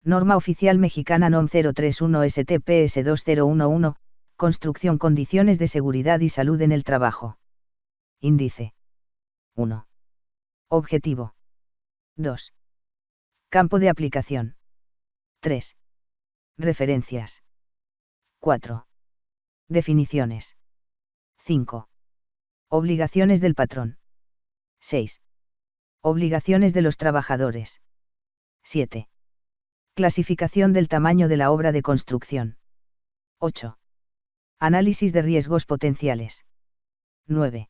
Norma Oficial Mexicana NOM 031 STPS 2011, Construcción Condiciones de Seguridad y Salud en el Trabajo. Índice 1. Objetivo 2. Campo de aplicación 3. Referencias 4. Definiciones 5. Obligaciones del patrón 6. Obligaciones de los trabajadores 7. Clasificación del tamaño de la obra de construcción 8. Análisis de riesgos potenciales 9.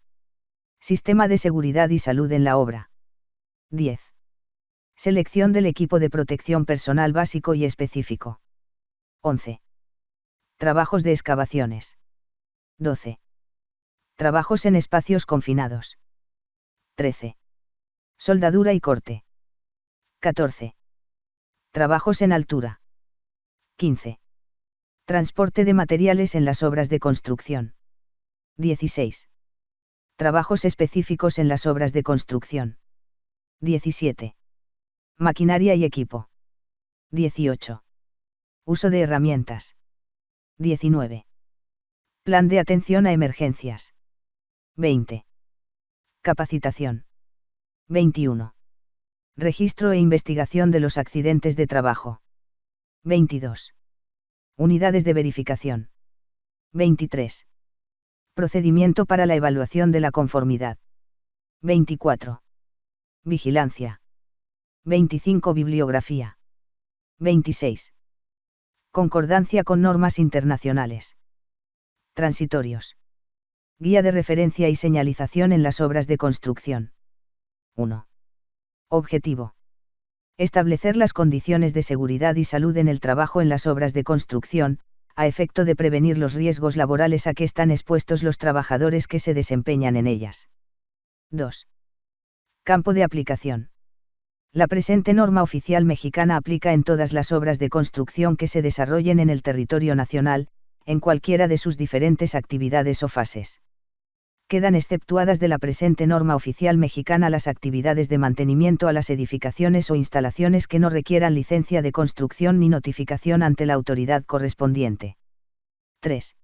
Sistema de seguridad y salud en la obra 10. Selección del equipo de protección personal básico y específico 11. Trabajos de excavaciones 12. Trabajos en espacios confinados 13. Soldadura y corte 14. Trabajos en altura 15. Transporte de materiales en las obras de construcción 16. Trabajos específicos en las obras de construcción 17. Maquinaria y equipo 18. Uso de herramientas 19. Plan de atención a emergencias 20. Capacitación 21. Registro e investigación de los accidentes de trabajo 22. Unidades de verificación 23. Procedimiento para la evaluación de la conformidad 24. Vigilancia 25. Bibliografía 26. Concordancia con normas internacionales. Transitorios. Guía de referencia y señalización en las obras de construcción. 1. Objetivo. Establecer las condiciones de seguridad y salud en el trabajo en las obras de construcción, a efecto de prevenir los riesgos laborales a que están expuestos los trabajadores que se desempeñan en ellas. 2. Campo de aplicación. La presente norma oficial mexicana aplica en todas las obras de construcción que se desarrollen en el territorio nacional, en cualquiera de sus diferentes actividades o fases. Quedan exceptuadas de la presente norma oficial mexicana las actividades de mantenimiento a las edificaciones o instalaciones que no requieran licencia de construcción ni notificación ante la autoridad correspondiente. 3.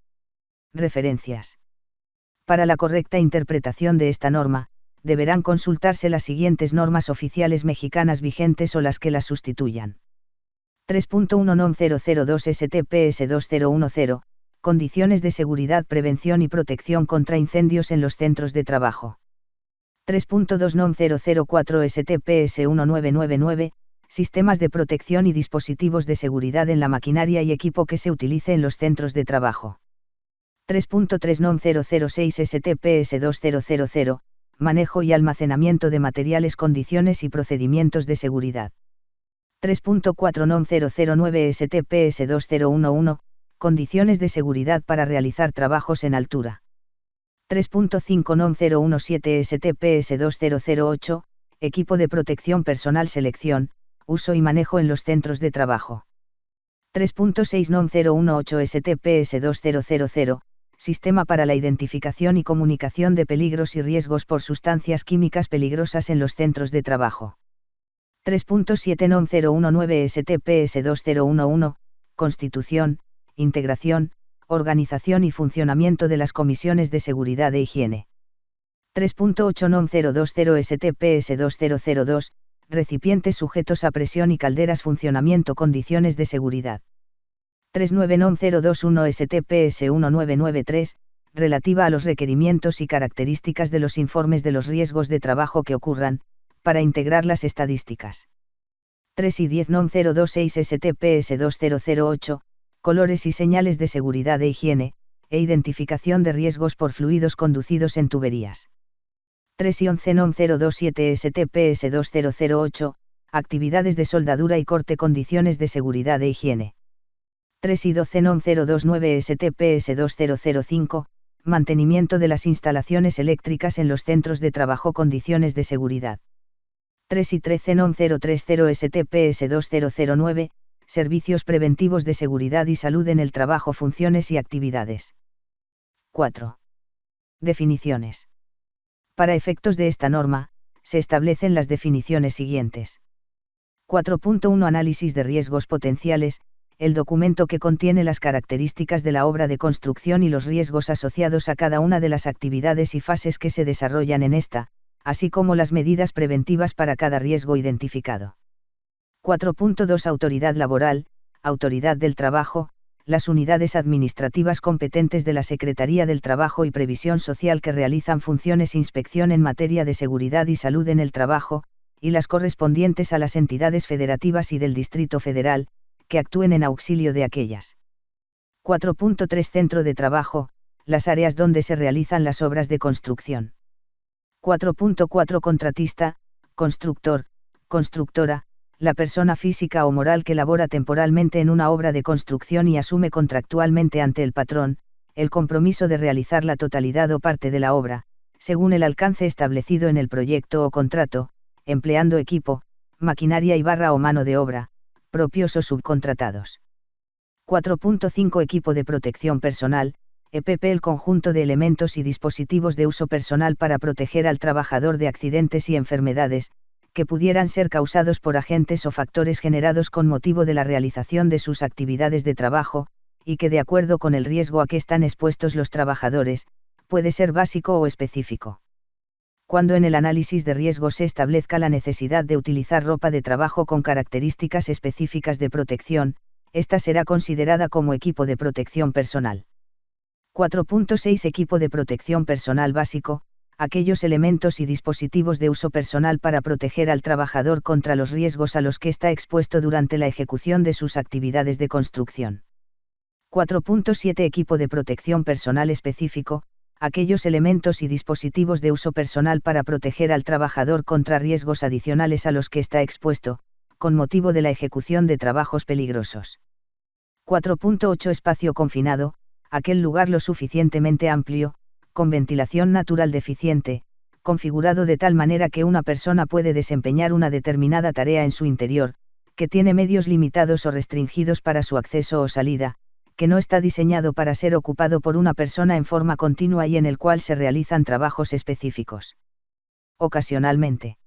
Referencias. Para la correcta interpretación de esta norma, deberán consultarse las siguientes normas oficiales mexicanas vigentes o las que las sustituyan. 3.1 NOM 002 STPS 2010, Condiciones de seguridad, prevención y protección contra incendios en los centros de trabajo. 3.2 NOM 004 STPS 1999, Sistemas de protección y dispositivos de seguridad en la maquinaria y equipo que se utilice en los centros de trabajo. 3.3 NOM 006 STPS 2000, Manejo y almacenamiento de materiales, condiciones y procedimientos de seguridad. 3.4 NOM 009 STPS 2011, Condiciones de seguridad para realizar trabajos en altura. 3.5 NOM 017 STPS 2008, Equipo de protección personal, selección, uso y manejo en los centros de trabajo. 3.6 NOM 018 STPS 2000, Sistema para la identificación y comunicación de peligros y riesgos por sustancias químicas peligrosas en los centros de trabajo. 3.7 NOM 019 STPS 2011, Constitución, integración, organización y funcionamiento de las comisiones de seguridad e higiene. 3.8 NOM 020 STPS 2002, recipientes sujetos a presión y calderas, funcionamiento, condiciones de seguridad. 3.9 NOM 021 STPS 1993, relativa a los requerimientos y características de los informes de los riesgos de trabajo que ocurran, para integrar las estadísticas. 3 y 10 NOM 026 STPS 2008, colores y señales de seguridad e higiene, e identificación de riesgos por fluidos conducidos en tuberías. 3 y 11 NOM 027 STPS 2008, actividades de soldadura y corte, condiciones de seguridad e higiene. 3 y 12 NOM 029 STPS 2005, mantenimiento de las instalaciones eléctricas en los centros de trabajo, condiciones de seguridad. 3 y 13 NOM 030 STPS 2009, servicios preventivos de seguridad y salud en el trabajo, funciones y actividades. 4. Definiciones. Para efectos de esta norma, se establecen las definiciones siguientes. 4.1 Análisis de riesgos potenciales, el documento que contiene las características de la obra de construcción y los riesgos asociados a cada una de las actividades y fases que se desarrollan en esta, así como las medidas preventivas para cada riesgo identificado. 4.2 Autoridad laboral, autoridad del trabajo, las unidades administrativas competentes de la Secretaría del Trabajo y Previsión Social que realizan funciones inspección en materia de seguridad y salud en el trabajo, y las correspondientes a las entidades federativas y del Distrito Federal, que actúen en auxilio de aquellas. 4.3 Centro de trabajo, las áreas donde se realizan las obras de construcción. 4.4 Contratista, constructor, constructora, la persona física o moral que labora temporalmente en una obra de construcción y asume contractualmente ante el patrón, el compromiso de realizar la totalidad o parte de la obra, según el alcance establecido en el proyecto o contrato, empleando equipo, maquinaria o mano de obra, propios o subcontratados. 4.5 Equipo de protección personal, EPP el conjunto de elementos y dispositivos de uso personal para proteger al trabajador de accidentes y enfermedades, que pudieran ser causados por agentes o factores generados con motivo de la realización de sus actividades de trabajo, y que de acuerdo con el riesgo a que están expuestos los trabajadores, puede ser básico o específico. Cuando en el análisis de riesgos se establezca la necesidad de utilizar ropa de trabajo con características específicas de protección, esta será considerada como equipo de protección personal. 4.6 Equipo de protección personal básico, aquellos elementos y dispositivos de uso personal para proteger al trabajador contra los riesgos a los que está expuesto durante la ejecución de sus actividades de construcción. 4.7 Equipo de protección personal específico, aquellos elementos y dispositivos de uso personal para proteger al trabajador contra riesgos adicionales a los que está expuesto, con motivo de la ejecución de trabajos peligrosos. 4.8 Espacio confinado, aquel lugar lo suficientemente amplio, con ventilación natural deficiente, configurado de tal manera que una persona puede desempeñar una determinada tarea en su interior, que tiene medios limitados o restringidos para su acceso o salida, que no está diseñado para ser ocupado por una persona en forma continua y en el cual se realizan trabajos específicos. Ocasionalmente.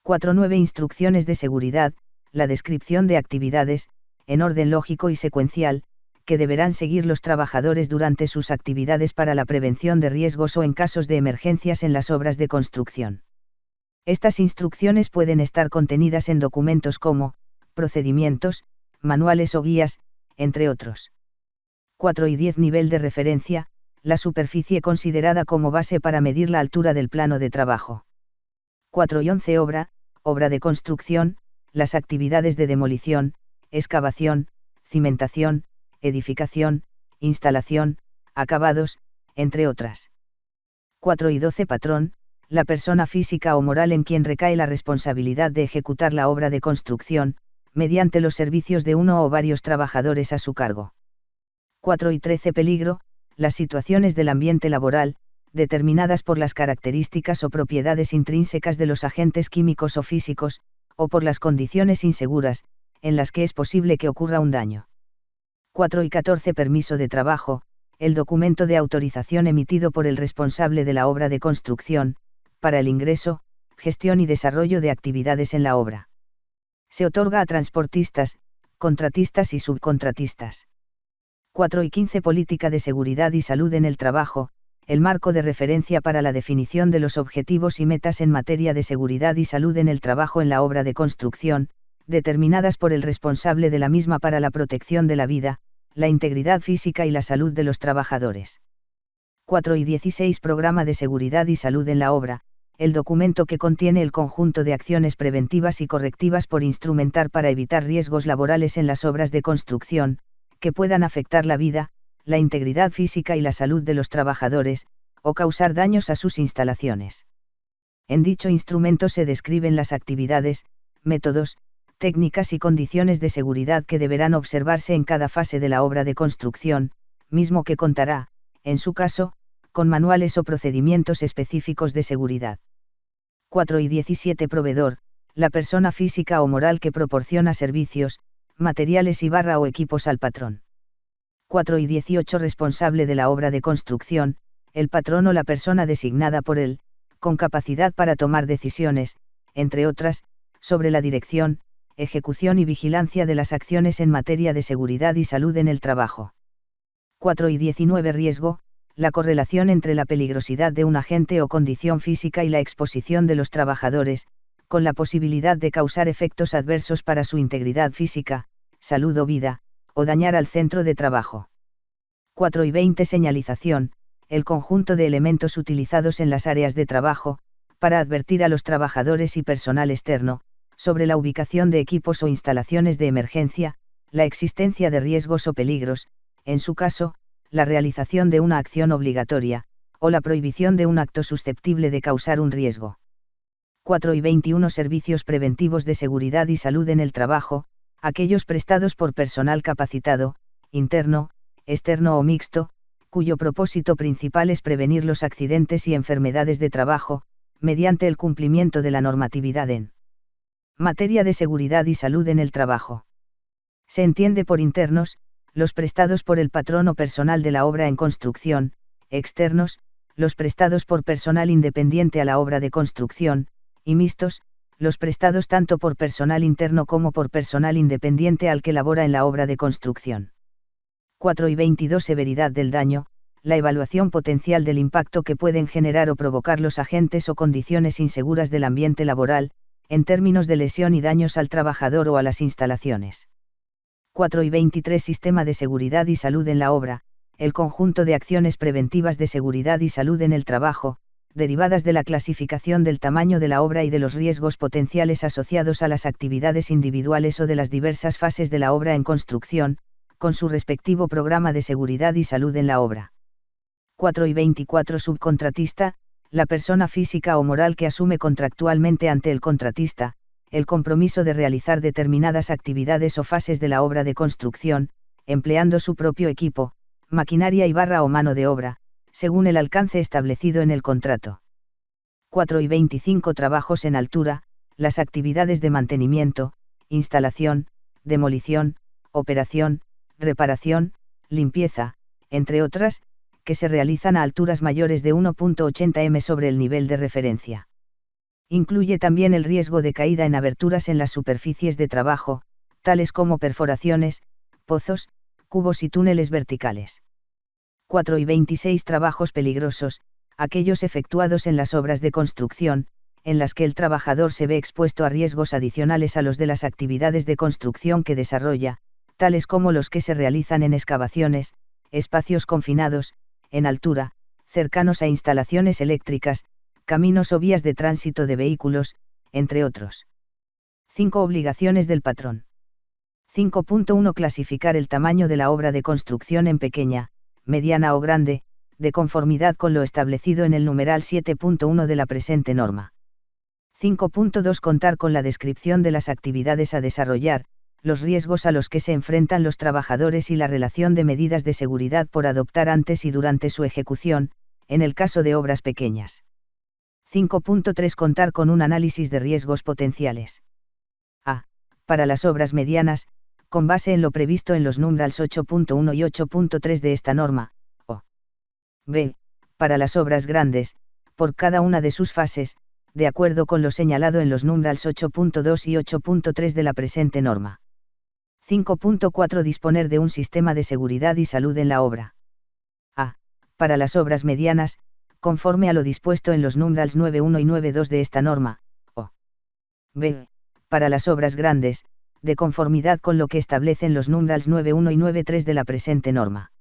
4.9 Instrucciones de seguridad, la descripción de actividades, en orden lógico y secuencial, que deberán seguir los trabajadores durante sus actividades para la prevención de riesgos o en casos de emergencias en las obras de construcción. Estas instrucciones pueden estar contenidas en documentos como, procedimientos, manuales o guías, entre otros. 4 y 10 Nivel de referencia, la superficie considerada como base para medir la altura del plano de trabajo. 4 y 11 Obra de construcción, las actividades de demolición, excavación, cimentación, edificación, instalación, acabados, entre otras. 4 y 12 Patrón, la persona física o moral en quien recae la responsabilidad de ejecutar la obra de construcción, mediante los servicios de uno o varios trabajadores a su cargo. 4 y 13 Peligro, las situaciones del ambiente laboral, determinadas por las características o propiedades intrínsecas de los agentes químicos o físicos, o por las condiciones inseguras, en las que es posible que ocurra un daño. 4 y 14 Permiso de trabajo, el documento de autorización emitido por el responsable de la obra de construcción, para el ingreso, gestión y desarrollo de actividades en la obra. Se otorga a transportistas, contratistas y subcontratistas. 4 y 15 Política de seguridad y salud en el trabajo, el marco de referencia para la definición de los objetivos y metas en materia de seguridad y salud en el trabajo en la obra de construcción, determinadas por el responsable de la misma para la protección de la vida, la integridad física y la salud de los trabajadores. 4 y 16 Programa de seguridad y salud en la obra, el documento que contiene el conjunto de acciones preventivas y correctivas por instrumentar para evitar riesgos laborales en las obras de construcción, que puedan afectar la vida, la integridad física y la salud de los trabajadores, o causar daños a sus instalaciones. En dicho instrumento se describen las actividades, métodos, técnicas y condiciones de seguridad que deberán observarse en cada fase de la obra de construcción, mismo que contará, en su caso, con manuales o procedimientos específicos de seguridad. 4 y 17 Proveedor, la persona física o moral que proporciona servicios, materiales o equipos al patrón. 4 y 18 Responsable de la obra de construcción, el patrón o la persona designada por él, con capacidad para tomar decisiones, entre otras, sobre la dirección, ejecución y vigilancia de las acciones en materia de seguridad y salud en el trabajo. 4 y 19 Riesgo, la correlación entre la peligrosidad de un agente o condición física y la exposición de los trabajadores, con la posibilidad de causar efectos adversos para su integridad física, salud o vida, o dañar al centro de trabajo. 4 y 20 Señalización, el conjunto de elementos utilizados en las áreas de trabajo, para advertir a los trabajadores y personal externo, sobre la ubicación de equipos o instalaciones de emergencia, la existencia de riesgos o peligros, en su caso, la realización de una acción obligatoria, o la prohibición de un acto susceptible de causar un riesgo. 4 y 21 Servicios preventivos de seguridad y salud en el trabajo, aquellos prestados por personal capacitado, interno, externo o mixto, cuyo propósito principal es prevenir los accidentes y enfermedades de trabajo, mediante el cumplimiento de la normatividad en materia de seguridad y salud en el trabajo. Se entiende por internos, los prestados por el patrón o personal de la obra en construcción; externos, los prestados por personal independiente a la obra de construcción; y mixtos, los prestados tanto por personal interno como por personal independiente al que labora en la obra de construcción. 4 y 22 Severidad del daño, la evaluación potencial del impacto que pueden generar o provocar los agentes o condiciones inseguras del ambiente laboral, en términos de lesión y daños al trabajador o a las instalaciones. 4 y 23 Sistema de seguridad y salud en la obra, el conjunto de acciones preventivas de seguridad y salud en el trabajo, derivadas de la clasificación del tamaño de la obra y de los riesgos potenciales asociados a las actividades individuales o de las diversas fases de la obra en construcción, con su respectivo programa de seguridad y salud en la obra. 4 y 24 Subcontratista, la persona física o moral que asume contractualmente ante el contratista, el compromiso de realizar determinadas actividades o fases de la obra de construcción, empleando su propio equipo, maquinaria o mano de obra, según el alcance establecido en el contrato. 4 y 25 Trabajos en altura, las actividades de mantenimiento, instalación, demolición, operación, reparación, limpieza, entre otras, que se realizan a alturas mayores de 1.80 m sobre el nivel de referencia. Incluye también el riesgo de caída en aberturas en las superficies de trabajo, tales como perforaciones, pozos, cubos y túneles verticales. 4 y 26 Trabajos peligrosos, aquellos efectuados en las obras de construcción, en las que el trabajador se ve expuesto a riesgos adicionales a los de las actividades de construcción que desarrolla, tales como los que se realizan en excavaciones, espacios confinados, en altura, cercanos a instalaciones eléctricas, caminos o vías de tránsito de vehículos, entre otros. 5 Obligaciones del patrón. 5.1 Clasificar el tamaño de la obra de construcción en pequeña, mediana o grande, de conformidad con lo establecido en el numeral 7.1 de la presente norma. 5.2 Contar con la descripción de las actividades a desarrollar, los riesgos a los que se enfrentan los trabajadores y la relación de medidas de seguridad por adoptar antes y durante su ejecución, en el caso de obras pequeñas. 5.3 Contar con un análisis de riesgos potenciales. A. Para las obras medianas, con base en lo previsto en los numerals 8.1 y 8.3 de esta norma, o B. Para las obras grandes, por cada una de sus fases, de acuerdo con lo señalado en los numerals 8.2 y 8.3 de la presente norma. 5.4 Disponer de un sistema de seguridad y salud en la obra. A. Para las obras medianas, conforme a lo dispuesto en los numerals 9.1 y 9.2 de esta norma, o B. Para las obras grandes, de conformidad con lo que establecen los numerals 9.1 y 9.3 de la presente norma.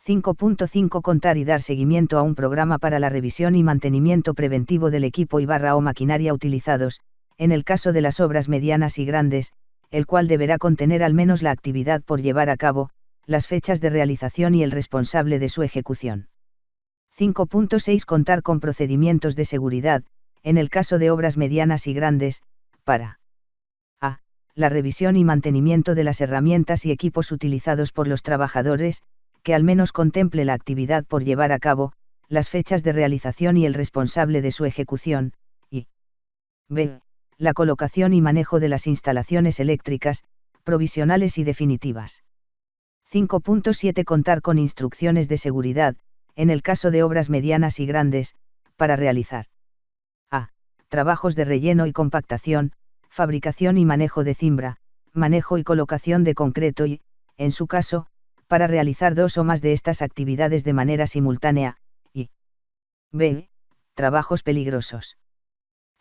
5.5 Contar y dar seguimiento a un programa para la revisión y mantenimiento preventivo del equipo o maquinaria utilizados, en el caso de las obras medianas y grandes, el cual deberá contener al menos la actividad por llevar a cabo, las fechas de realización y el responsable de su ejecución. 5.6 Contar con procedimientos de seguridad, en el caso de obras medianas y grandes, para a. La revisión y mantenimiento de las herramientas y equipos utilizados por los trabajadores, que al menos contemple la actividad por llevar a cabo, las fechas de realización y el responsable de su ejecución, y b. La colocación y manejo de las instalaciones eléctricas, provisionales y definitivas. 5.7 Contar con instrucciones de seguridad, en el caso de obras medianas y grandes, para realizar a. Trabajos de relleno y compactación, fabricación y manejo de cimbra, manejo y colocación de concreto y, en su caso, para realizar dos o más de estas actividades de manera simultánea, y b. Trabajos peligrosos.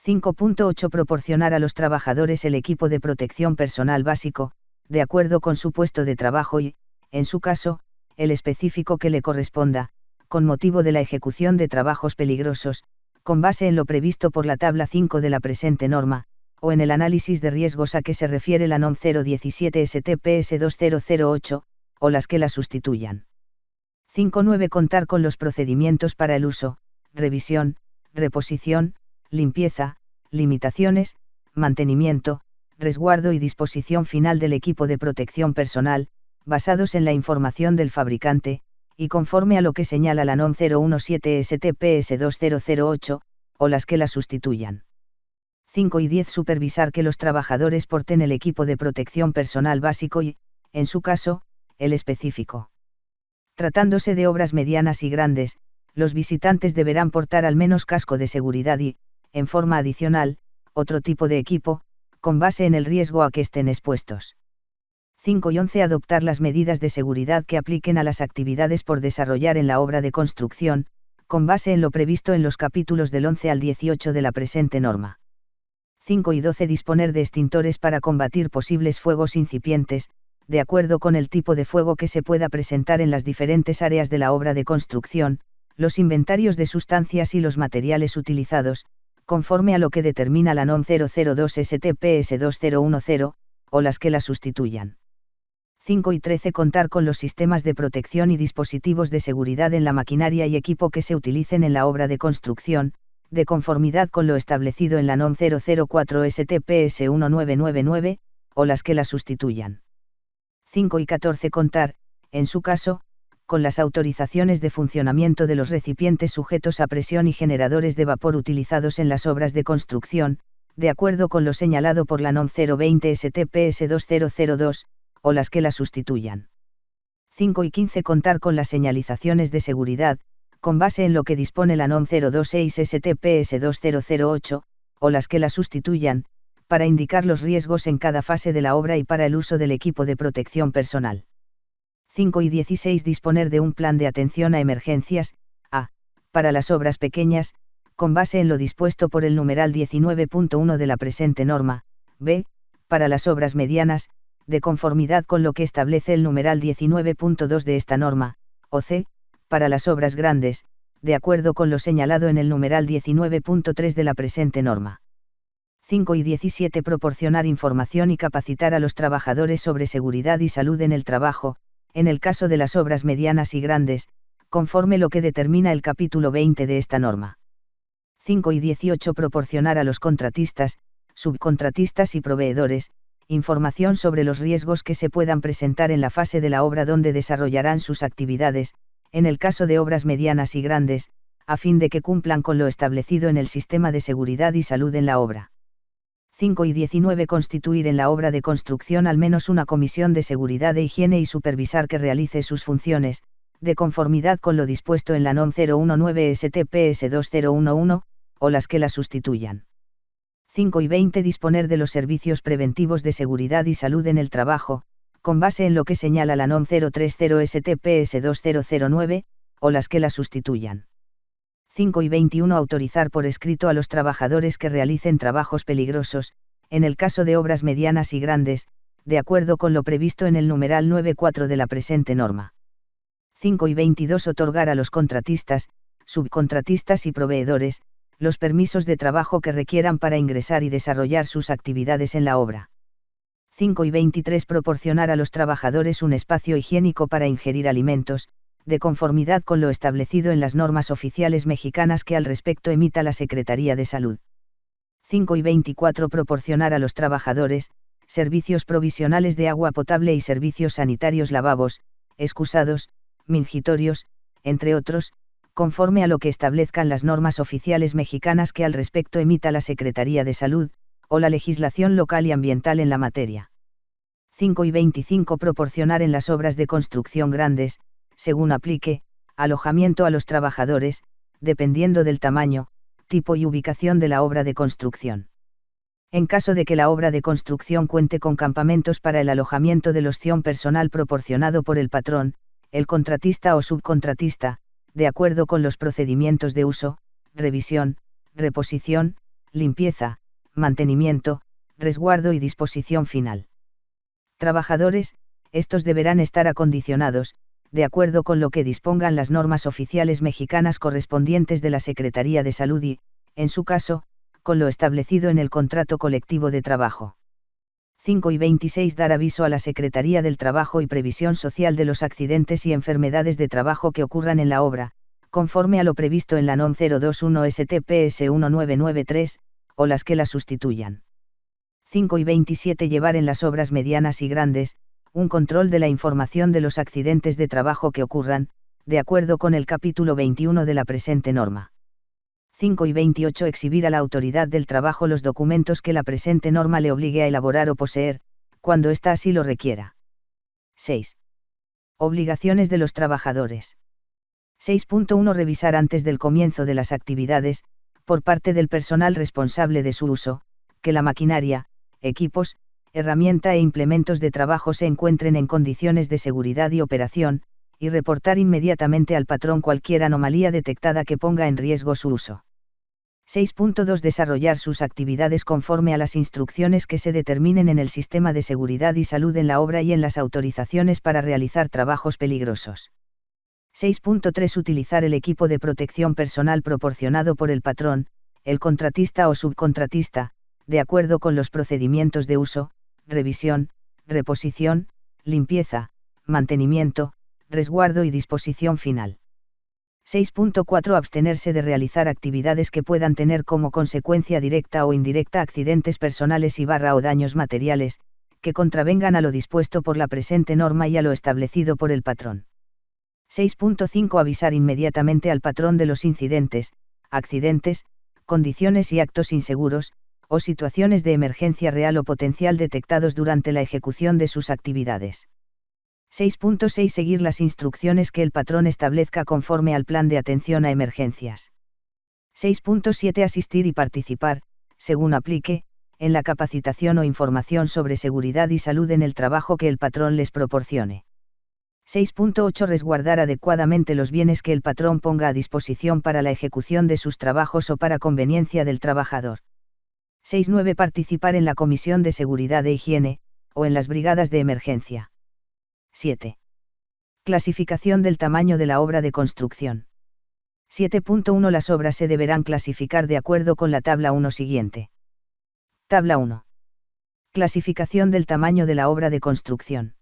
5.8 Proporcionar a los trabajadores el equipo de protección personal básico, de acuerdo con su puesto de trabajo y, en su caso, el específico que le corresponda, con motivo de la ejecución de trabajos peligrosos, con base en lo previsto por la tabla 5 de la presente norma, o en el análisis de riesgos a que se refiere la NOM 017 STPS 2008, o las que la sustituyan. 5.9 Contar con los procedimientos para el uso, revisión, reposición, limpieza, limitaciones, mantenimiento, resguardo y disposición final del equipo de protección personal, basados en la información del fabricante, y conforme a lo que señala la NOM 017 STPS 2008, o las que la sustituyan. 5 y 10 Supervisar que los trabajadores porten el equipo de protección personal básico y, en su caso, el específico. Tratándose de obras medianas y grandes, los visitantes deberán portar al menos casco de seguridad y, en forma adicional, otro tipo de equipo, con base en el riesgo a que estén expuestos. 5 y 11 Adoptar las medidas de seguridad que apliquen a las actividades por desarrollar en la obra de construcción, con base en lo previsto en los capítulos del 11 al 18 de la presente norma. 5 y 12 Disponer de extintores para combatir posibles fuegos incipientes, de acuerdo con el tipo de fuego que se pueda presentar en las diferentes áreas de la obra de construcción, los inventarios de sustancias y los materiales utilizados, conforme a lo que determina la NOM 002 STPS 2010, o las que la sustituyan. 5 y 13 Contar con los sistemas de protección y dispositivos de seguridad en la maquinaria y equipo que se utilicen en la obra de construcción, de conformidad con lo establecido en la NOM 004 STPS 1999, o las que la sustituyan. 5 y 14 Contar, en su caso, con las autorizaciones de funcionamiento de los recipientes sujetos a presión y generadores de vapor utilizados en las obras de construcción, de acuerdo con lo señalado por la NOM 020 STPS 2002, o las que la sustituyan. 5 y 15 Contar con las señalizaciones de seguridad, con base en lo que dispone la NOM 026 STPS 2008, o las que la sustituyan, para indicar los riesgos en cada fase de la obra y para el uso del equipo de protección personal. 5 y 16 Disponer de un plan de atención a emergencias, a, para las obras pequeñas, con base en lo dispuesto por el numeral 19.1 de la presente norma, b, para las obras medianas, de conformidad con lo que establece el numeral 19.2 de esta norma, o c, para las obras grandes, de acuerdo con lo señalado en el numeral 19.3 de la presente norma. 5 y 17 Proporcionar información y capacitar a los trabajadores sobre seguridad y salud en el trabajo, en el caso de las obras medianas y grandes, conforme lo que determina el capítulo 20 de esta norma. 5 y 18 Proporcionar a los contratistas, subcontratistas y proveedores, información sobre los riesgos que se puedan presentar en la fase de la obra donde desarrollarán sus actividades, en el caso de obras medianas y grandes, a fin de que cumplan con lo establecido en el sistema de seguridad y salud en la obra. 5 y 19 Constituir en la obra de construcción al menos una comisión de seguridad e higiene y supervisar que realice sus funciones, de conformidad con lo dispuesto en la NOM 019 STPS 2011, o las que la sustituyan. 5 y 20 Disponer de los servicios preventivos de seguridad y salud en el trabajo, con base en lo que señala la NOM 030 STPS 2009, o las que la sustituyan. 5 y 21 Autorizar por escrito a los trabajadores que realicen trabajos peligrosos, en el caso de obras medianas y grandes, de acuerdo con lo previsto en el numeral 9.4 de la presente norma. 5 y 22 Otorgar a los contratistas, subcontratistas y proveedores, los permisos de trabajo que requieran para ingresar y desarrollar sus actividades en la obra. 5 y 23 Proporcionar a los trabajadores un espacio higiénico para ingerir alimentos, de conformidad con lo establecido en las normas oficiales mexicanas que al respecto emita la Secretaría de Salud. 5 y 24 Proporcionar a los trabajadores, servicios provisionales de agua potable y servicios sanitarios lavabos, excusados, mingitorios, entre otros, conforme a lo que establezcan las normas oficiales mexicanas que al respecto emita la Secretaría de Salud, o la legislación local y ambiental en la materia. 5 y 25 Proporcionar en las obras de construcción grandes, según aplique, alojamiento a los trabajadores, dependiendo del tamaño, tipo y ubicación de la obra de construcción. En caso de que la obra de construcción cuente con campamentos para el alojamiento del ostión personal proporcionado por el patrón, el contratista o subcontratista, de acuerdo con los procedimientos de uso, revisión, reposición, limpieza, mantenimiento, resguardo y disposición final. Trabajadores, estos deberán estar acondicionados, de acuerdo con lo que dispongan las normas oficiales mexicanas correspondientes de la Secretaría de Salud y, en su caso, con lo establecido en el contrato colectivo de trabajo. 5 y 26. Dar aviso a la Secretaría del Trabajo y Previsión Social de los accidentes y enfermedades de trabajo que ocurran en la obra, conforme a lo previsto en la NOM 021 STPS 1993, o las que la sustituyan. 5 y 27. Llevar en las obras medianas y grandes, un control de la información de los accidentes de trabajo que ocurran, de acuerdo con el capítulo 21 de la presente norma. 5 y 28. Exhibir a la autoridad del trabajo los documentos que la presente norma le obligue a elaborar o poseer, cuando ésta así lo requiera. 6. Obligaciones de los trabajadores. 6.1. Revisar antes del comienzo de las actividades, por parte del personal responsable de su uso, que la maquinaria, equipos, herramienta e implementos de trabajo se encuentren en condiciones de seguridad y operación, y reportar inmediatamente al patrón cualquier anomalía detectada que ponga en riesgo su uso. 6.2. Desarrollar sus actividades conforme a las instrucciones que se determinen en el sistema de seguridad y salud en la obra y en las autorizaciones para realizar trabajos peligrosos. 6.3. Utilizar el equipo de protección personal proporcionado por el patrón, el contratista o subcontratista, de acuerdo con los procedimientos de uso, revisión, reposición, limpieza, mantenimiento, resguardo y disposición final. 6.4. Abstenerse de realizar actividades que puedan tener como consecuencia directa o indirecta accidentes personales o daños materiales, que contravengan a lo dispuesto por la presente norma y a lo establecido por el patrón. 6.5. Avisar inmediatamente al patrón de los incidentes, accidentes, condiciones y actos inseguros, o situaciones de emergencia real o potencial detectados durante la ejecución de sus actividades. 6.6. Seguir las instrucciones que el patrón establezca conforme al plan de atención a emergencias. 6.7. Asistir y participar, según aplique, en la capacitación o información sobre seguridad y salud en el trabajo que el patrón les proporcione. 6.8. Resguardar adecuadamente los bienes que el patrón ponga a disposición para la ejecución de sus trabajos o para conveniencia del trabajador. 6.9. Participar en la Comisión de Seguridad e Higiene, o en las brigadas de emergencia. 7. Clasificación del tamaño de la obra de construcción. 7.1. Las obras se deberán clasificar de acuerdo con la tabla 1 siguiente. Tabla 1. Clasificación del tamaño de la obra de construcción.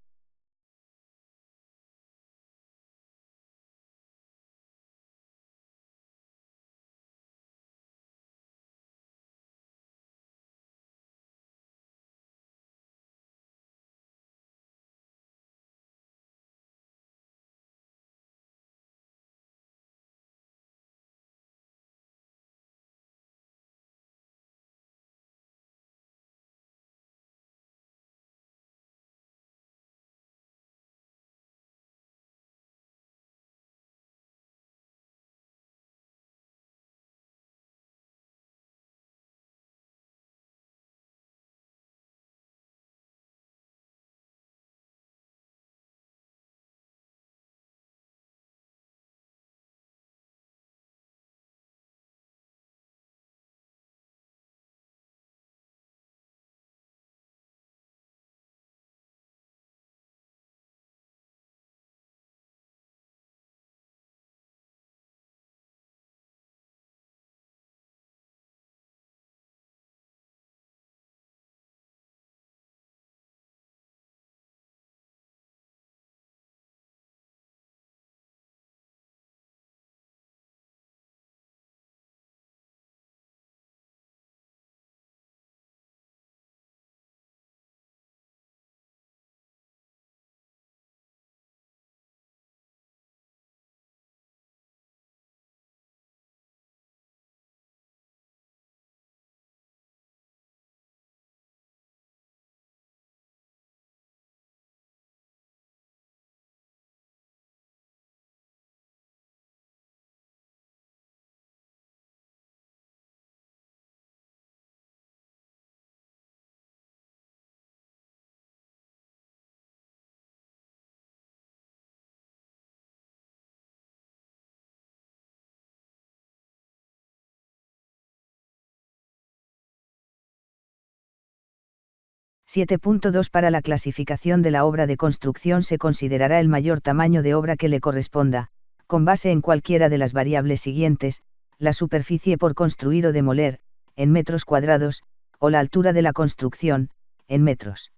7.2 Para la clasificación de la obra de construcción se considerará el mayor tamaño de obra que le corresponda, con base en cualquiera de las variables siguientes: la superficie por construir o demoler, en metros cuadrados, o la altura de la construcción, en metros.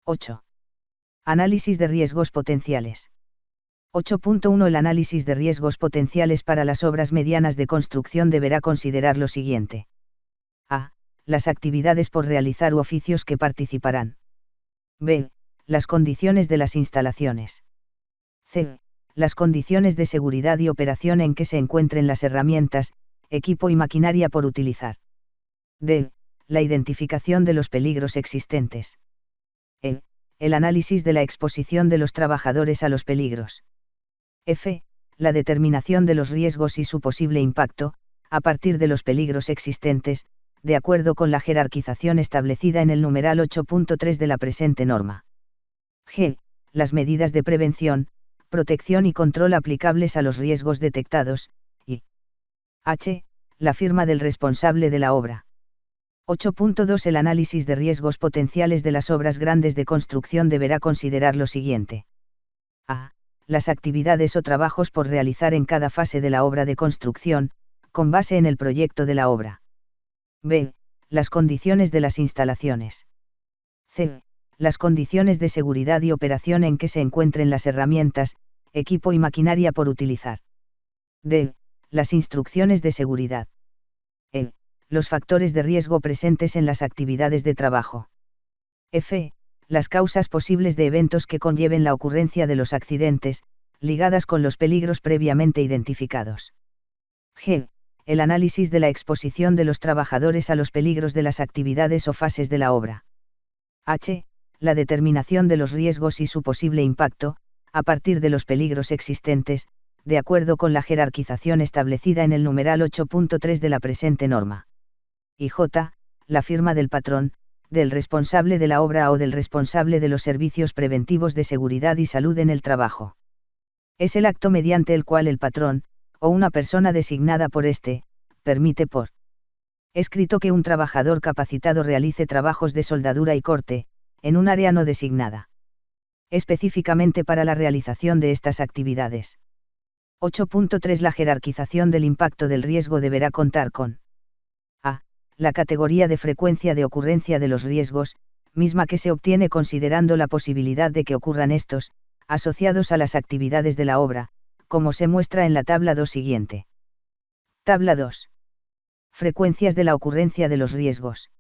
8. Análisis de riesgos potenciales. 8.1 El análisis de riesgos potenciales para las obras medianas de construcción deberá considerar lo siguiente. A. Las actividades por realizar u oficios que participarán. B. Las condiciones de las instalaciones. C. Las condiciones de seguridad y operación en que se encuentren las herramientas, equipo y maquinaria por utilizar. D. La identificación de los peligros existentes. E. El análisis de la exposición de los trabajadores a los peligros. F. La determinación de los riesgos y su posible impacto, a partir de los peligros existentes, de acuerdo con la jerarquización establecida en el numeral 8.3 de la presente norma. G. Las medidas de prevención, protección y control aplicables a los riesgos detectados, y H. La firma del responsable de la obra. 8.2 El análisis de riesgos potenciales de las obras grandes de construcción deberá considerar lo siguiente. A. Las actividades o trabajos por realizar en cada fase de la obra de construcción, con base en el proyecto de la obra. B. Las condiciones de las instalaciones. C. Las condiciones de seguridad y operación en que se encuentren las herramientas, equipo y maquinaria por utilizar. D. Las instrucciones de seguridad. E. Los factores de riesgo presentes en las actividades de trabajo. F. Las causas posibles de eventos que conlleven la ocurrencia de los accidentes, ligadas con los peligros previamente identificados. G. El análisis de la exposición de los trabajadores a los peligros de las actividades o fases de la obra. H. La determinación de los riesgos y su posible impacto, a partir de los peligros existentes, de acuerdo con la jerarquización establecida en el numeral 8.3 de la presente norma. Y J. La firma del patrón, del responsable de la obra o del responsable de los servicios preventivos de seguridad y salud en el trabajo. Es el acto mediante el cual el patrón, o una persona designada por éste, permite por escrito que un trabajador capacitado realice trabajos de soldadura y corte, en un área no designada. Específicamente para la realización de estas actividades. 8.3 La jerarquización del impacto del riesgo deberá contar con A. La categoría de frecuencia de ocurrencia de los riesgos, misma que se obtiene considerando la posibilidad de que ocurran estos, asociados a las actividades de la obra, como se muestra en la tabla 2 siguiente. Tabla 2. Frecuencias de la ocurrencia de los riesgos.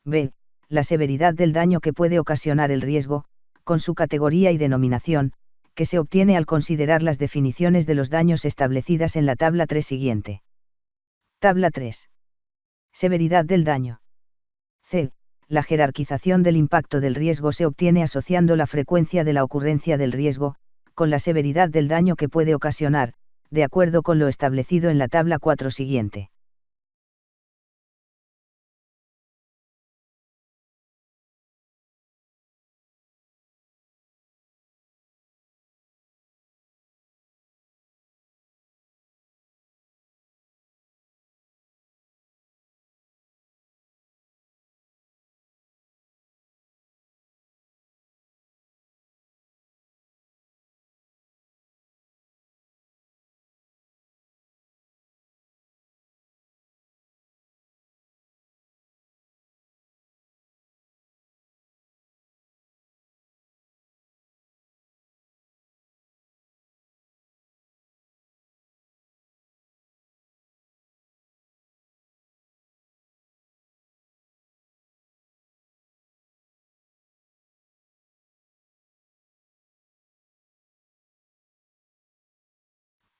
B. La severidad del daño que puede ocasionar el riesgo, con su categoría y denominación, que se obtiene al considerar las definiciones de los daños establecidas en la tabla 3 siguiente. Tabla 3. Severidad del daño. C. La jerarquización del impacto del riesgo se obtiene asociando la frecuencia de la ocurrencia del riesgo, con la severidad del daño que puede ocasionar, de acuerdo con lo establecido en la tabla 4 siguiente.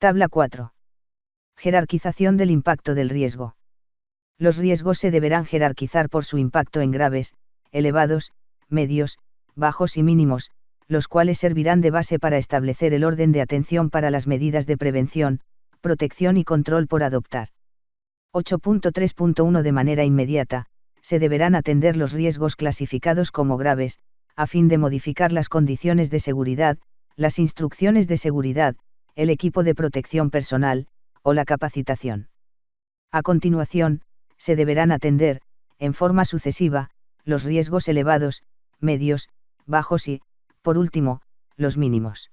Tabla 4. Jerarquización del impacto del riesgo. Los riesgos se deberán jerarquizar por su impacto en graves, elevados, medios, bajos y mínimos, los cuales servirán de base para establecer el orden de atención para las medidas de prevención, protección y control por adoptar. 8.3.1 De manera inmediata, se deberán atender los riesgos clasificados como graves, a fin de modificar las condiciones de seguridad, las instrucciones de seguridad, el equipo de protección personal, o la capacitación. A continuación, se deberán atender, en forma sucesiva, los riesgos elevados, medios, bajos y, por último, los mínimos.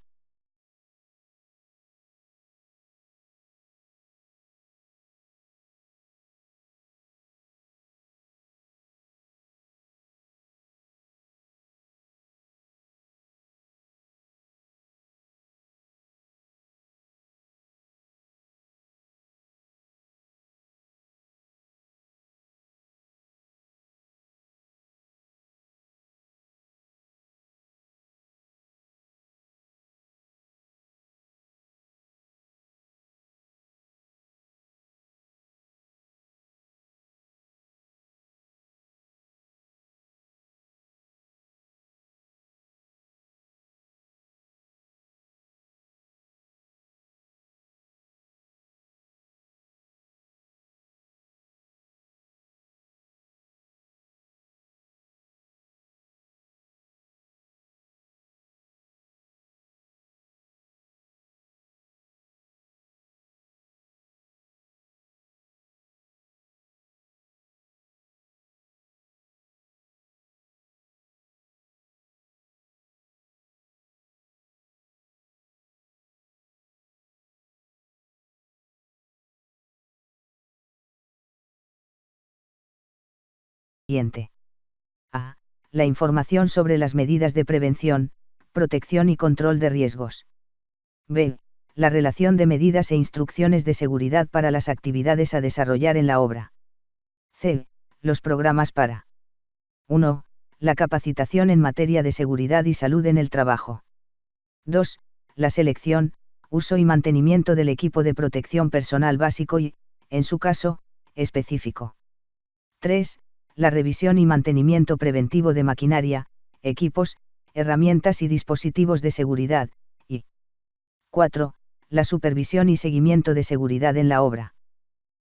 Siguiente. A. La información sobre las medidas de prevención, protección y control de riesgos. B. La relación de medidas e instrucciones de seguridad para las actividades a desarrollar en la obra. C. Los programas para 1. La capacitación en materia de seguridad y salud en el trabajo. 2. La selección, uso y mantenimiento del equipo de protección personal básico y, en su caso, específico. 3. La revisión y mantenimiento preventivo de maquinaria, equipos, herramientas y dispositivos de seguridad, y 4. La supervisión y seguimiento de seguridad en la obra.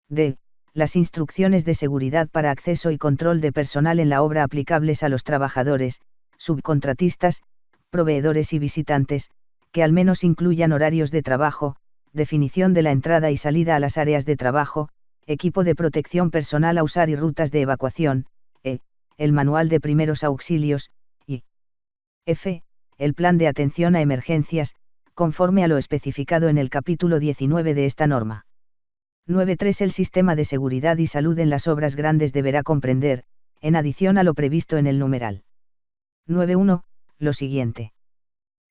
D. Las instrucciones de seguridad para acceso y control de personal en la obra aplicables a los trabajadores, subcontratistas, proveedores y visitantes, que al menos incluyan horarios de trabajo, definición de la entrada y salida a las áreas de trabajo, equipo de protección personal a usar y rutas de evacuación, el manual de primeros auxilios, y f. El plan de atención a emergencias, conforme a lo especificado en el capítulo 19 de esta norma. 9.3 El sistema de seguridad y salud en las obras grandes deberá comprender, en adición a lo previsto en el numeral 9.1, lo siguiente.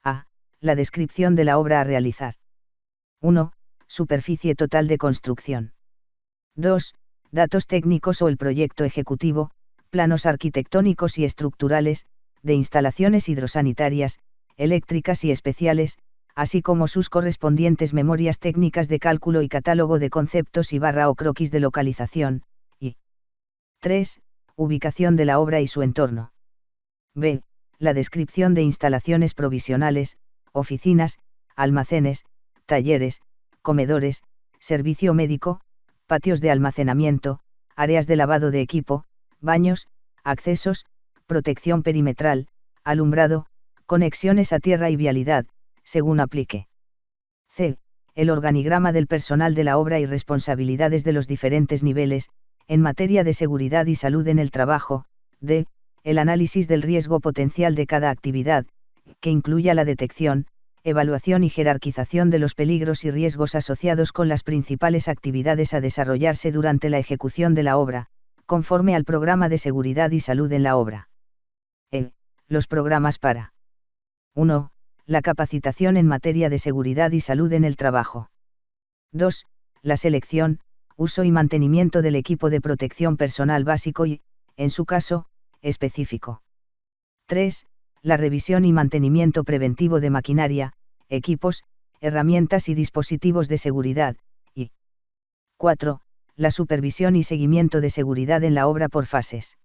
A. La descripción de la obra a realizar. 1. Superficie total de construcción. 2. Datos técnicos o el proyecto ejecutivo, planos arquitectónicos y estructurales, de instalaciones hidrosanitarias, eléctricas y especiales, así como sus correspondientes memorias técnicas de cálculo y catálogo de conceptos y barra o croquis de localización, y 3. Ubicación de la obra y su entorno. B. La descripción de instalaciones provisionales, oficinas, almacenes, talleres, comedores, servicio médico, patios de almacenamiento, áreas de lavado de equipo, baños, accesos, protección perimetral, alumbrado, conexiones a tierra y vialidad, según aplique. C. El organigrama del personal de la obra y responsabilidades de los diferentes niveles, en materia de seguridad y salud en el trabajo. D. El análisis del riesgo potencial de cada actividad, que incluya la detección, evaluación y jerarquización de los peligros y riesgos asociados con las principales actividades a desarrollarse durante la ejecución de la obra, conforme al programa de seguridad y salud en la obra. E. Los programas para 1. La capacitación en materia de seguridad y salud en el trabajo. 2. La selección, uso y mantenimiento del equipo de protección personal básico y, en su caso, específico. 3. La revisión y mantenimiento preventivo de maquinaria, equipos, herramientas y dispositivos de seguridad, y 4. La supervisión y seguimiento de seguridad en la obra por fases.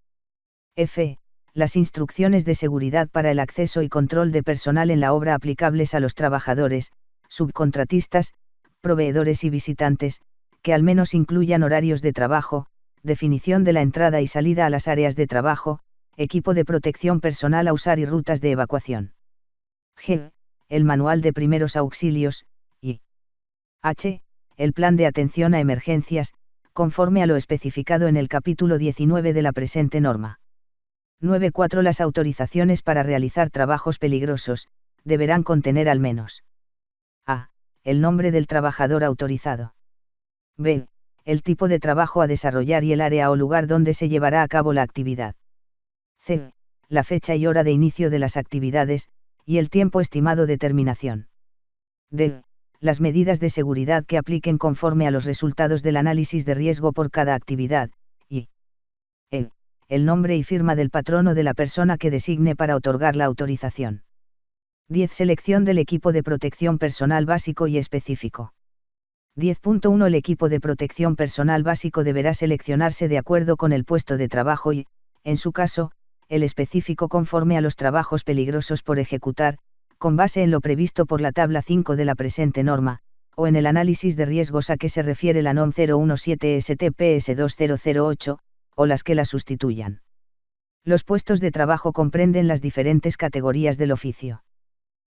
F. Las instrucciones de seguridad para el acceso y control de personal en la obra aplicables a los trabajadores, subcontratistas, proveedores y visitantes, que al menos incluyan horarios de trabajo, definición de la entrada y salida a las áreas de trabajo, equipo de protección personal a usar y rutas de evacuación. G. El manual de primeros auxilios, y H. El plan de atención a emergencias, conforme a lo especificado en el capítulo 19 de la presente norma. 9.4. Las autorizaciones para realizar trabajos peligrosos, deberán contener al menos a. El nombre del trabajador autorizado. b. El tipo de trabajo a desarrollar y el área o lugar donde se llevará a cabo la actividad. c. La fecha y hora de inicio de las actividades, y el tiempo estimado de terminación. d. Las medidas de seguridad que apliquen conforme a los resultados del análisis de riesgo por cada actividad, y e. El nombre y firma del patrón o de la persona que designe para otorgar la autorización. 10. Selección del equipo de protección personal básico y específico. 10.1. El equipo de protección personal básico deberá seleccionarse de acuerdo con el puesto de trabajo y, en su caso, el específico conforme a los trabajos peligrosos por ejecutar, con base en lo previsto por la tabla 5 de la presente norma, o en el análisis de riesgos a que se refiere la NOM 017 STPS 2008, o las que la sustituyan. Los puestos de trabajo comprenden las diferentes categorías del oficio.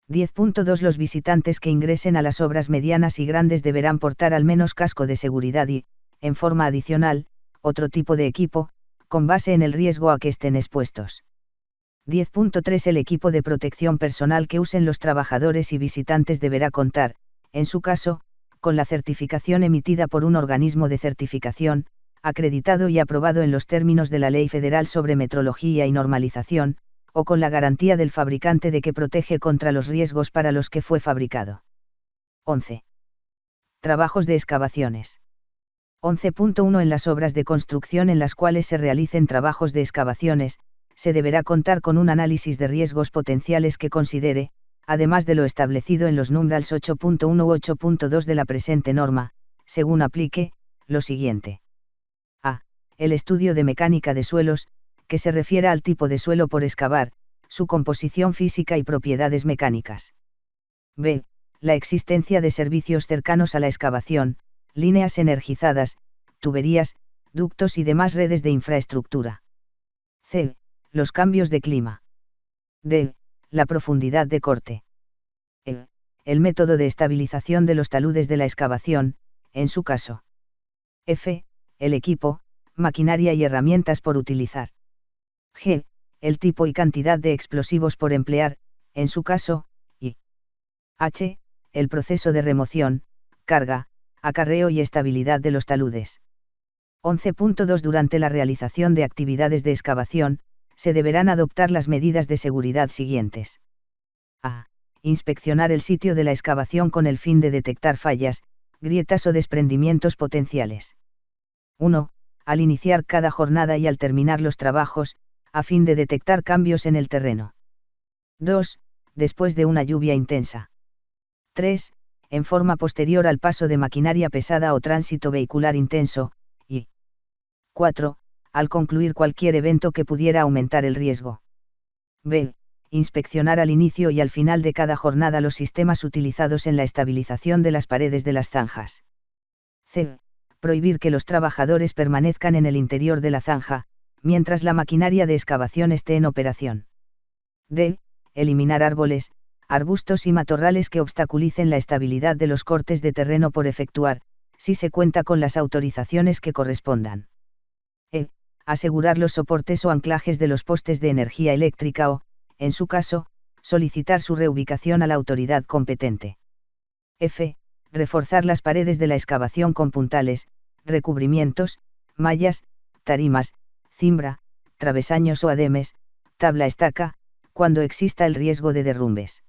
10.2. Los visitantes que ingresen a las obras medianas y grandes deberán portar al menos casco de seguridad y, en forma adicional, otro tipo de equipo, con base en el riesgo a que estén expuestos. 10.3. El equipo de protección personal que usen los trabajadores y visitantes deberá contar, en su caso, con la certificación emitida por un organismo de certificación, acreditado y aprobado en los términos de la Ley Federal sobre Metrología y Normalización, o con la garantía del fabricante de que protege contra los riesgos para los que fue fabricado. 11. Trabajos de excavaciones. 11.1. En las obras de construcción en las cuales se realicen trabajos de excavaciones, se deberá contar con un análisis de riesgos potenciales que considere, además de lo establecido en los numerals 8.1 u 8.2 de la presente norma, según aplique, lo siguiente. A. El estudio de mecánica de suelos, que se refiera al tipo de suelo por excavar, su composición física y propiedades mecánicas. B. La existencia de servicios cercanos a la excavación, líneas energizadas, tuberías, ductos y demás redes de infraestructura. C. Los cambios de clima. D. La profundidad de corte. E. El método de estabilización de los taludes de la excavación, en su caso. F. El equipo, maquinaria y herramientas por utilizar. G. El tipo y cantidad de explosivos por emplear, en su caso, y H. El proceso de remoción, carga, acarreo y estabilidad de los taludes. 11.2. Durante la realización de actividades de excavación, se deberán adoptar las medidas de seguridad siguientes. A. Inspeccionar el sitio de la excavación con el fin de detectar fallas, grietas o desprendimientos potenciales. 1. Al iniciar cada jornada y al terminar los trabajos, a fin de detectar cambios en el terreno. 2. Después de una lluvia intensa. 3. En forma posterior al paso de maquinaria pesada o tránsito vehicular intenso, y 4. Al concluir cualquier evento que pudiera aumentar el riesgo. B. inspeccionar al inicio y al final de cada jornada los sistemas utilizados en la estabilización de las paredes de las zanjas. C. Prohibir que los trabajadores permanezcan en el interior de la zanja, mientras la maquinaria de excavación esté en operación. D. Eliminar árboles, arbustos y matorrales que obstaculicen la estabilidad de los cortes de terreno por efectuar, si se cuenta con las autorizaciones que correspondan. E. Asegurar los soportes o anclajes de los postes de energía eléctrica o, en su caso, solicitar su reubicación a la autoridad competente. F. Reforzar las paredes de la excavación con puntales, recubrimientos, mallas, tarimas, cimbra, travesaños o ademes, tabla estaca, cuando exista el riesgo de derrumbes.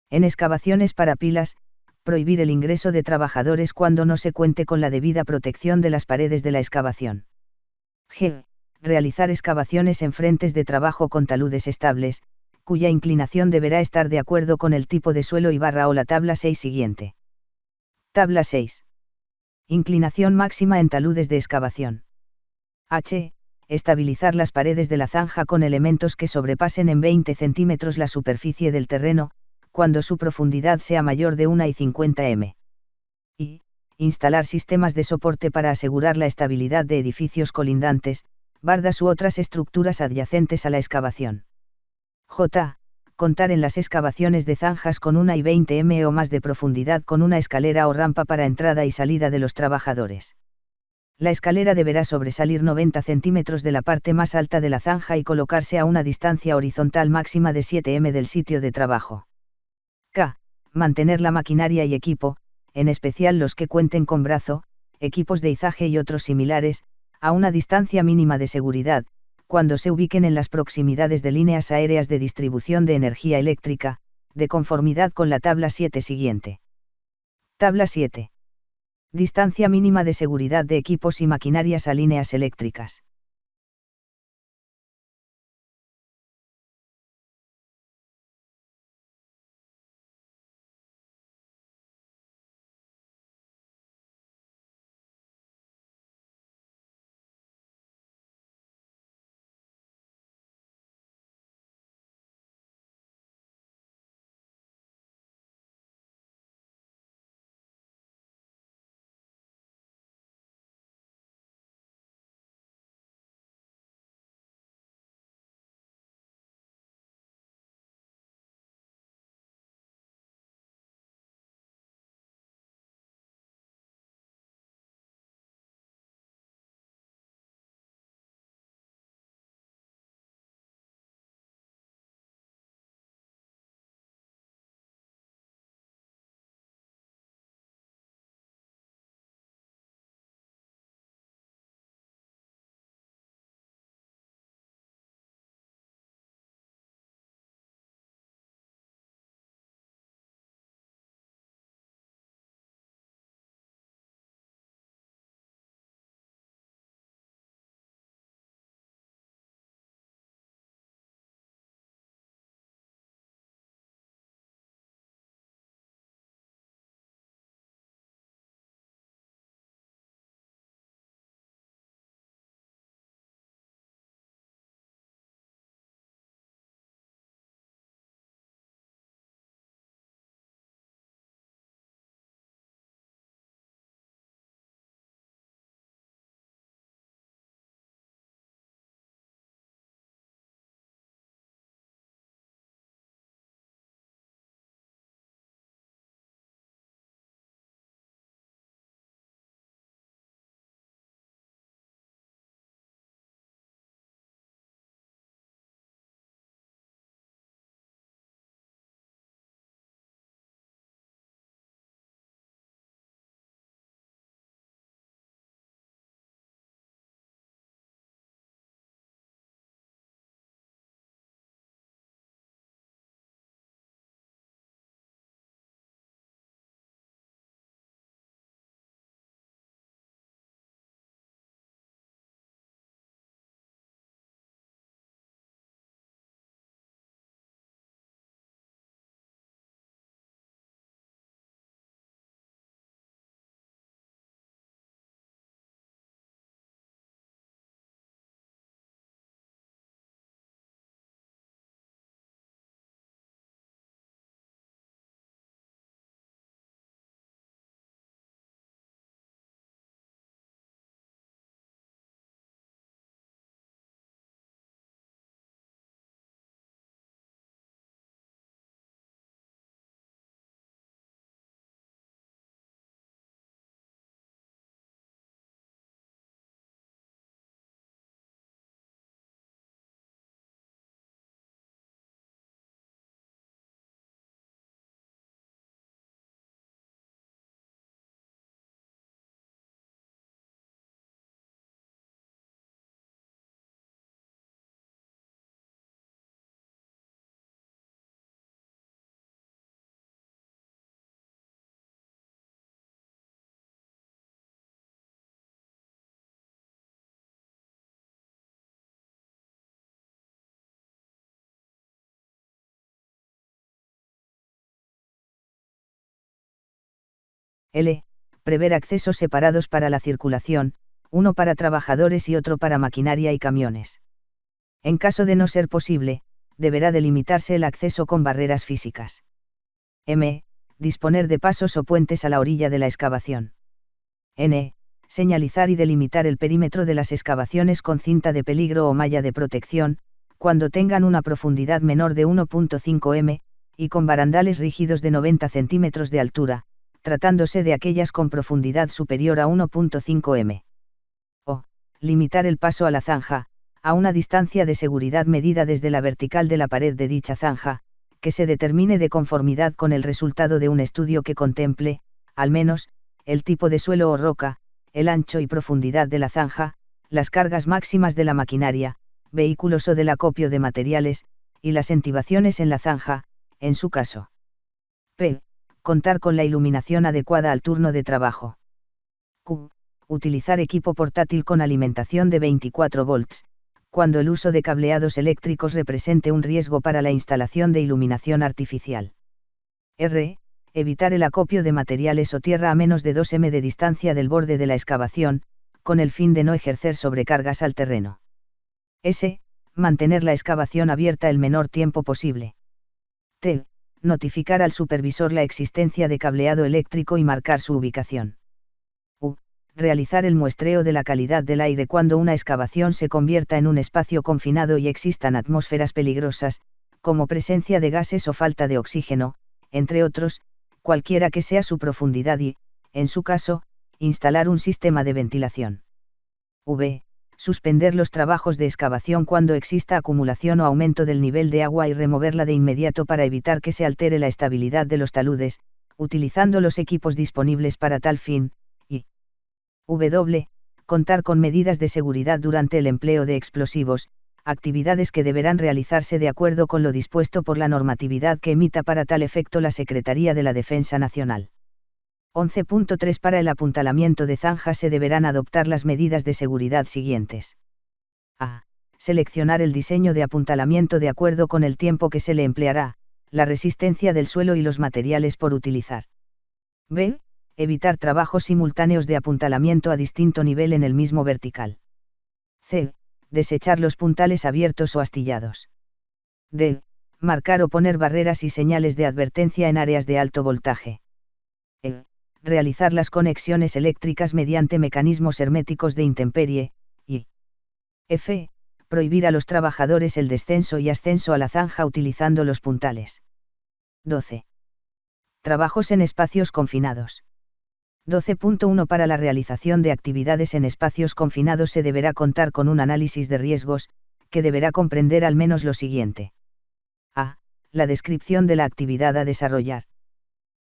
En excavaciones para pilas, prohibir el ingreso de trabajadores cuando no se cuente con la debida protección de las paredes de la excavación. G. Realizar excavaciones en frentes de trabajo con taludes estables, cuya inclinación deberá estar de acuerdo con el tipo de suelo y barra o la tabla 6 siguiente. Tabla 6. Inclinación máxima en taludes de excavación. H. Estabilizar las paredes de la zanja con elementos que sobrepasen en 20 centímetros la superficie del terreno, cuando su profundidad sea mayor de 1,50 m. I. Instalar sistemas de soporte para asegurar la estabilidad de edificios colindantes, bardas u otras estructuras adyacentes a la excavación. J. Contar en las excavaciones de zanjas con 1,20 m o más de profundidad con una escalera o rampa para entrada y salida de los trabajadores. La escalera deberá sobresalir 90 centímetros de la parte más alta de la zanja y colocarse a una distancia horizontal máxima de 7 m del sitio de trabajo. K. Mantener la maquinaria y equipo, en especial los que cuenten con brazo, equipos de izaje y otros similares, a una distancia mínima de seguridad, cuando se ubiquen en las proximidades de líneas aéreas de distribución de energía eléctrica, de conformidad con la tabla 7 siguiente. Tabla 7. Distancia mínima de seguridad de equipos y maquinarias a líneas eléctricas. L. Prever accesos separados para la circulación, uno para trabajadores y otro para maquinaria y camiones. En caso de no ser posible, deberá delimitarse el acceso con barreras físicas. M. Disponer de pasos o puentes a la orilla de la excavación. N. Señalizar y delimitar el perímetro de las excavaciones con cinta de peligro o malla de protección, cuando tengan una profundidad menor de 1.5 m, y con barandales rígidos de 90 centímetros de altura, tratándose de aquellas con profundidad superior a 1.5 m. O. Limitar el paso a la zanja, a una distancia de seguridad medida desde la vertical de la pared de dicha zanja, que se determine de conformidad con el resultado de un estudio que contemple, al menos, el tipo de suelo o roca, el ancho y profundidad de la zanja, las cargas máximas de la maquinaria, vehículos o del acopio de materiales, y las entibaciones en la zanja, en su caso. P. Contar con la iluminación adecuada al turno de trabajo. Q. Utilizar equipo portátil con alimentación de 24 volts, cuando el uso de cableados eléctricos represente un riesgo para la instalación de iluminación artificial. R. Evitar el acopio de materiales o tierra a menos de 2 m de distancia del borde de la excavación, con el fin de no ejercer sobrecargas al terreno. S. Mantener la excavación abierta el menor tiempo posible. T. Notificar al supervisor la existencia de cableado eléctrico y marcar su ubicación. U. Realizar el muestreo de la calidad del aire cuando una excavación se convierta en un espacio confinado y existan atmósferas peligrosas, como presencia de gases o falta de oxígeno, entre otros, cualquiera que sea su profundidad y, en su caso, instalar un sistema de ventilación. V. Suspender los trabajos de excavación cuando exista acumulación o aumento del nivel de agua y removerla de inmediato para evitar que se altere la estabilidad de los taludes, utilizando los equipos disponibles para tal fin, y W. Contar con medidas de seguridad durante el empleo de explosivos, actividades que deberán realizarse de acuerdo con lo dispuesto por la normatividad que emita para tal efecto la Secretaría de la Defensa Nacional. 11.3 Para el apuntalamiento de zanjas se deberán adoptar las medidas de seguridad siguientes. A. Seleccionar el diseño de apuntalamiento de acuerdo con el tiempo que se le empleará, la resistencia del suelo y los materiales por utilizar. B. Evitar trabajos simultáneos de apuntalamiento a distinto nivel en el mismo vertical. C. Desechar los puntales abiertos o astillados. D. Marcar o poner barreras y señales de advertencia en áreas de alto voltaje. E. Realizar las conexiones eléctricas mediante mecanismos herméticos de intemperie, y F. Prohibir a los trabajadores el descenso y ascenso a la zanja utilizando los puntales. 12. Trabajos en espacios confinados. 12.1 Para la realización de actividades en espacios confinados se deberá contar con un análisis de riesgos, que deberá comprender al menos lo siguiente. A. La descripción de la actividad a desarrollar.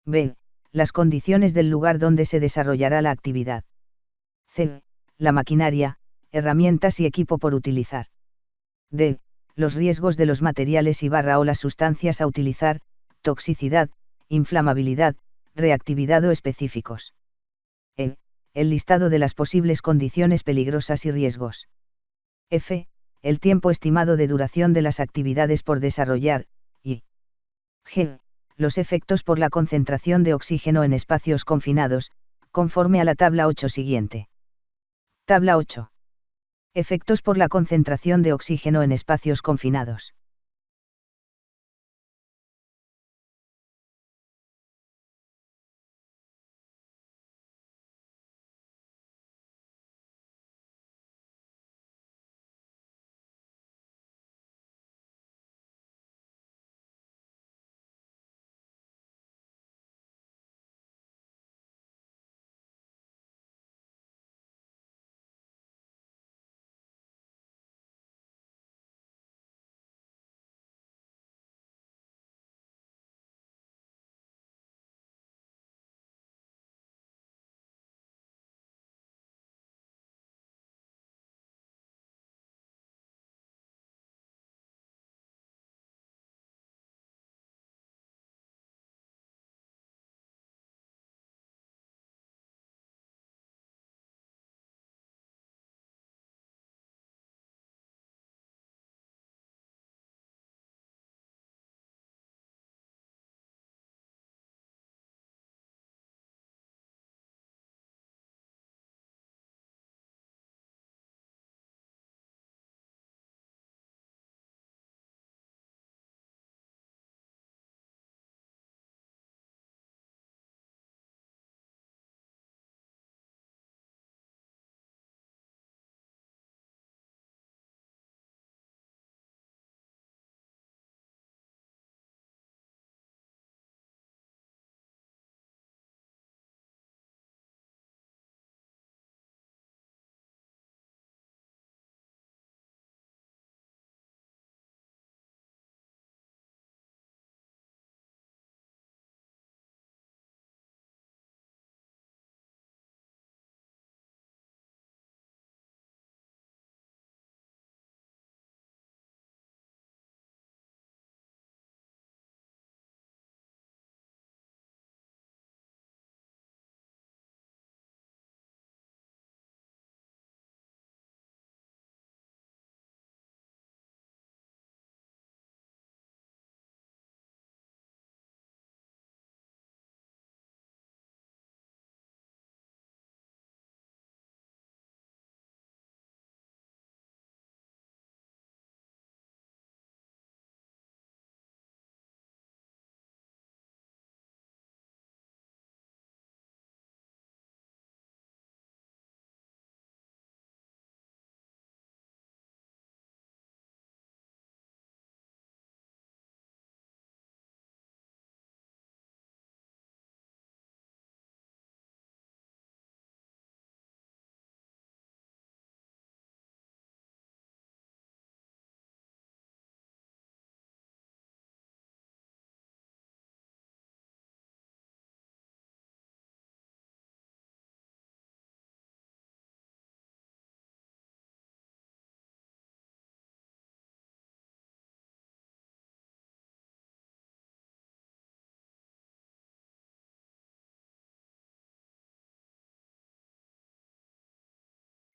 B. Las condiciones del lugar donde se desarrollará la actividad. C. La maquinaria, herramientas y equipo por utilizar. D. Los riesgos de los materiales o las sustancias a utilizar, toxicidad, inflamabilidad, reactividad o específicos. E. El listado de las posibles condiciones peligrosas y riesgos. F. El tiempo estimado de duración de las actividades por desarrollar, y G. Los efectos por la concentración de oxígeno en espacios confinados, conforme a la tabla 8 siguiente. Tabla 8. Efectos por la concentración de oxígeno en espacios confinados.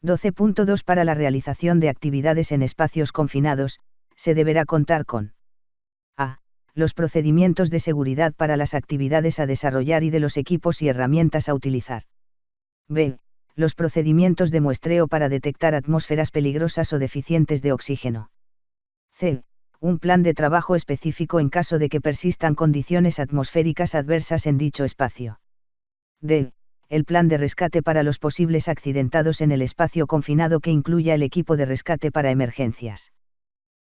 12.2 Para la realización de actividades en espacios confinados, se deberá contar con a. Los procedimientos de seguridad para las actividades a desarrollar y de los equipos y herramientas a utilizar. b. Los procedimientos de muestreo para detectar atmósferas peligrosas o deficientes de oxígeno. c. Un plan de trabajo específico en caso de que persistan condiciones atmosféricas adversas en dicho espacio. d. El plan de rescate para los posibles accidentados en el espacio confinado que incluya el equipo de rescate para emergencias.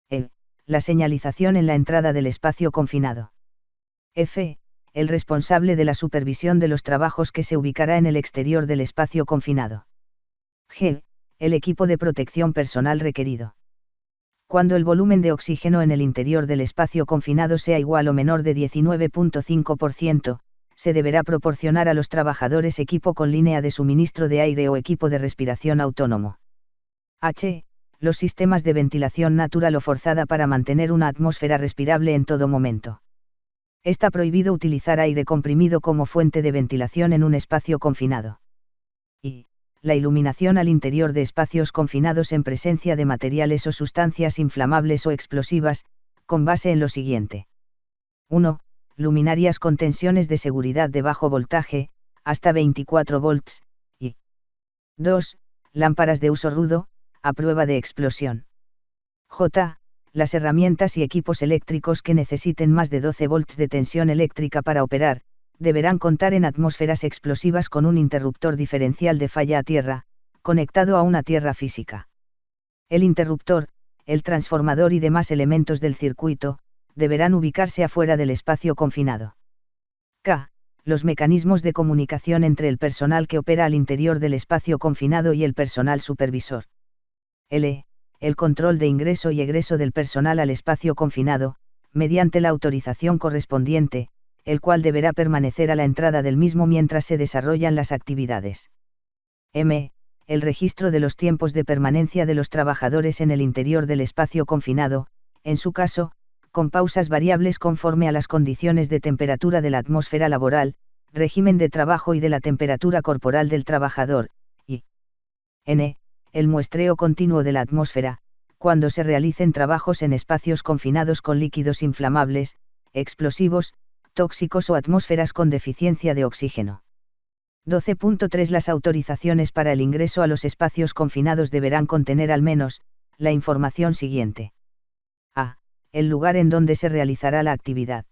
e. La señalización en la entrada del espacio confinado. f. El responsable de la supervisión de los trabajos que se ubicará en el exterior del espacio confinado. g. El equipo de protección personal requerido. Cuando el volumen de oxígeno en el interior del espacio confinado sea igual o menor de 19.5%, se deberá proporcionar a los trabajadores equipo con línea de suministro de aire o equipo de respiración autónomo. h. Los sistemas de ventilación natural o forzada para mantener una atmósfera respirable en todo momento. Está prohibido utilizar aire comprimido como fuente de ventilación en un espacio confinado. y. La iluminación al interior de espacios confinados en presencia de materiales o sustancias inflamables o explosivas, con base en lo siguiente. 1. Luminarias con tensiones de seguridad de bajo voltaje, hasta 24 volts, y 2. Lámparas de uso rudo, a prueba de explosión. J. Las herramientas y equipos eléctricos que necesiten más de 12 volts de tensión eléctrica para operar, deberán contar en atmósferas explosivas con un interruptor diferencial de falla a tierra, conectado a una tierra física. El interruptor, el transformador y demás elementos del circuito, deberán ubicarse afuera del espacio confinado. K. Los mecanismos de comunicación entre el personal que opera al interior del espacio confinado y el personal supervisor. L. El control de ingreso y egreso del personal al espacio confinado, mediante la autorización correspondiente, el cual deberá permanecer a la entrada del mismo mientras se desarrollan las actividades. M. El registro de los tiempos de permanencia de los trabajadores en el interior del espacio confinado, en su caso, con pausas variables conforme a las condiciones de temperatura de la atmósfera laboral, régimen de trabajo y de la temperatura corporal del trabajador, y N. El muestreo continuo de la atmósfera, cuando se realicen trabajos en espacios confinados con líquidos inflamables, explosivos, tóxicos o atmósferas con deficiencia de oxígeno. 12.3 Las autorizaciones para el ingreso a los espacios confinados deberán contener al menos, la información siguiente. A. El lugar en donde se realizará la actividad.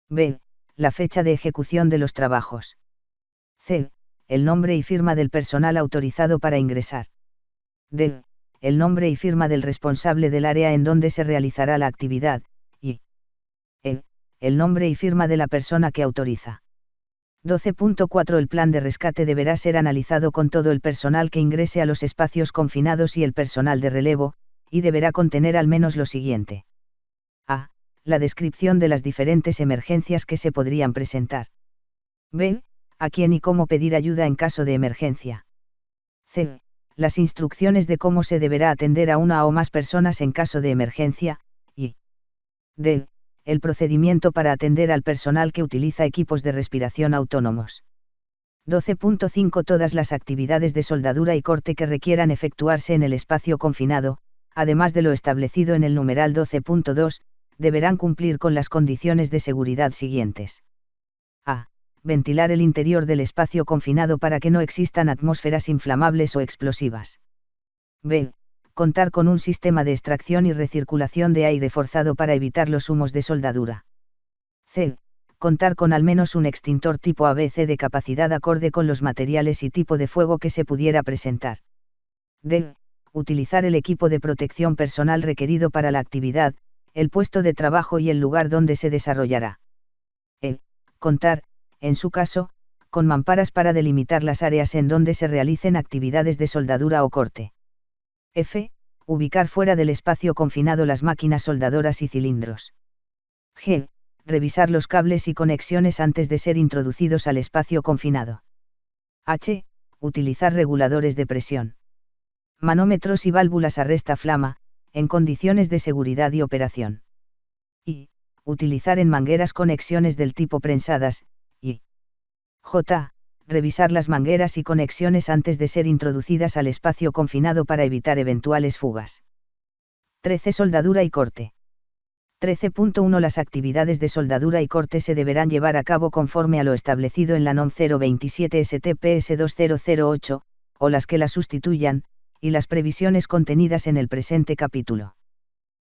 B. La fecha de ejecución de los trabajos. C. El nombre y firma del personal autorizado para ingresar. D. El nombre y firma del responsable del área en donde se realizará la actividad, y E. El nombre y firma de la persona que autoriza. 12.4 El plan de rescate deberá ser analizado con todo el personal que ingrese a los espacios confinados y el personal de relevo, y deberá contener al menos lo siguiente. A. La descripción de las diferentes emergencias que se podrían presentar. B. A quién y cómo pedir ayuda en caso de emergencia. C. Las instrucciones de cómo se deberá atender a una o más personas en caso de emergencia, y D. El procedimiento para atender al personal que utiliza equipos de respiración autónomos. 12.5 Todas las actividades de soldadura y corte que requieran efectuarse en el espacio confinado, además de lo establecido en el numeral 12.2, deberán cumplir con las condiciones de seguridad siguientes. A. Ventilar el interior del espacio confinado para que no existan atmósferas inflamables o explosivas. B. Contar con un sistema de extracción y recirculación de aire forzado para evitar los humos de soldadura. C. Contar con al menos un extintor tipo ABC de capacidad acorde con los materiales y tipo de fuego que se pudiera presentar. D. Utilizar el equipo de protección personal requerido para la actividad, el puesto de trabajo y el lugar donde se desarrollará. E. Contar, en su caso, con mamparas para delimitar las áreas en donde se realicen actividades de soldadura o corte. F. Ubicar fuera del espacio confinado las máquinas soldadoras y cilindros. G. Revisar los cables y conexiones antes de ser introducidos al espacio confinado. H. Utilizar reguladores de presión. Manómetros y válvulas a resta flama, en condiciones de seguridad y operación. I. Utilizar en mangueras conexiones del tipo prensadas, y J. revisar las mangueras y conexiones antes de ser introducidas al espacio confinado para evitar eventuales fugas. 13. Soldadura y corte. 13.1 Las actividades de soldadura y corte se deberán llevar a cabo conforme a lo establecido en la NOM 027 STPS 2008, o las que la sustituyan, y las previsiones contenidas en el presente capítulo.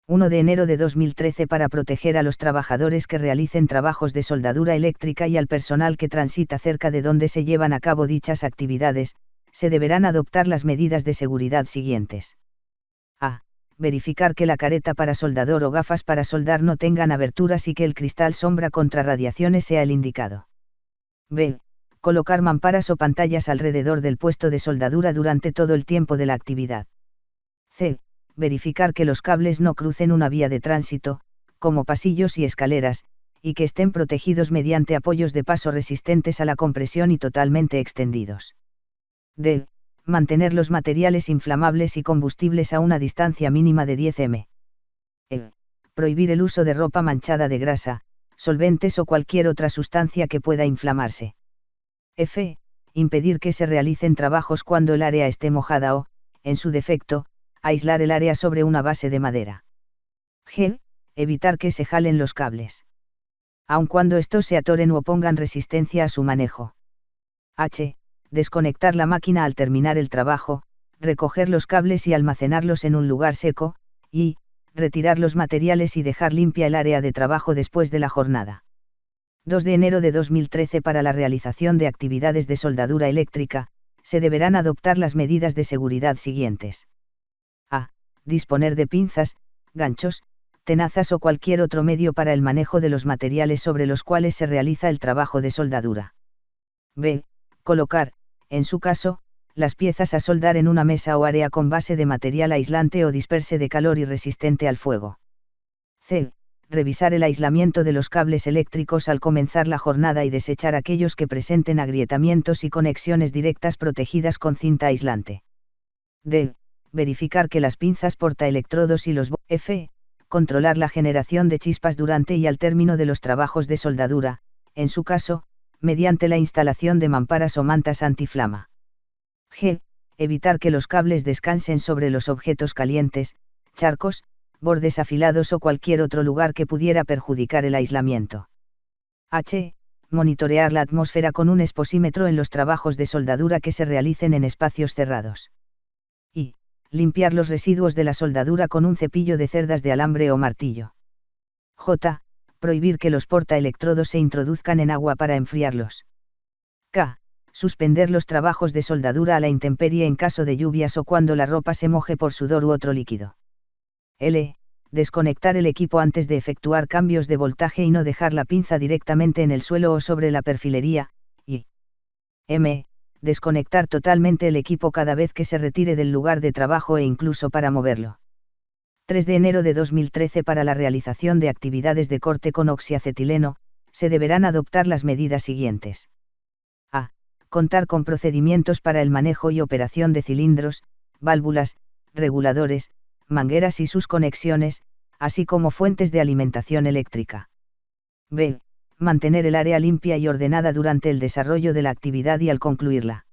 1 de enero de 2013 Para proteger a los trabajadores que realicen trabajos de soldadura eléctrica y al personal que transita cerca de donde se llevan a cabo dichas actividades, se deberán adoptar las medidas de seguridad siguientes. A. Verificar que la careta para soldador o gafas para soldar no tengan aberturas y que el cristal sombra contra radiaciones sea el indicado. B. Colocar mamparas o pantallas alrededor del puesto de soldadura durante todo el tiempo de la actividad. C. Verificar que los cables no crucen una vía de tránsito, como pasillos y escaleras, y que estén protegidos mediante apoyos de paso resistentes a la compresión y totalmente extendidos. D. Mantener los materiales inflamables y combustibles a una distancia mínima de 10 m. E. Prohibir el uso de ropa manchada de grasa, solventes o cualquier otra sustancia que pueda inflamarse. F. Impedir que se realicen trabajos cuando el área esté mojada o, en su defecto, aislar el área sobre una base de madera. G. Evitar que se jalen los cables, aun cuando estos se atoren o opongan resistencia a su manejo. H. Desconectar la máquina al terminar el trabajo, recoger los cables y almacenarlos en un lugar seco, y retirar los materiales y dejar limpia el área de trabajo después de la jornada. 2 de enero de 2013 Para la realización de actividades de soldadura eléctrica, se deberán adoptar las medidas de seguridad siguientes. A. Disponer de pinzas, ganchos, tenazas o cualquier otro medio para el manejo de los materiales sobre los cuales se realiza el trabajo de soldadura. B. Colocar, en su caso, las piezas a soldar en una mesa o área con base de material aislante o disperse de calor y resistente al fuego. C. Revisar el aislamiento de los cables eléctricos al comenzar la jornada y desechar aquellos que presenten agrietamientos y conexiones directas protegidas con cinta aislante. D. Verificar que las pinzas portaelectrodos y los F. Controlar la generación de chispas durante y al término de los trabajos de soldadura, en su caso, mediante la instalación de mamparas o mantas antiflama. G. Evitar que los cables descansen sobre los objetos calientes, charcos, bordes afilados o cualquier otro lugar que pudiera perjudicar el aislamiento. H. Monitorear la atmósfera con un exposímetro en los trabajos de soldadura que se realicen en espacios cerrados. I. Limpiar los residuos de la soldadura con un cepillo de cerdas de alambre o martillo. J. Prohibir que los portaelectrodos se introduzcan en agua para enfriarlos. K. Suspender los trabajos de soldadura a la intemperie en caso de lluvias o cuando la ropa se moje por sudor u otro líquido. L. Desconectar el equipo antes de efectuar cambios de voltaje y no dejar la pinza directamente en el suelo o sobre la perfilería. Y M. Desconectar totalmente el equipo cada vez que se retire del lugar de trabajo e incluso para moverlo. 3 de enero de 2013 Para la realización de actividades de corte con oxiacetileno, se deberán adoptar las medidas siguientes. A. Contar con procedimientos para el manejo y operación de cilindros, válvulas, reguladores, mangueras y sus conexiones, así como fuentes de alimentación eléctrica. B. Mantener el área limpia y ordenada durante el desarrollo de la actividad y al concluirla.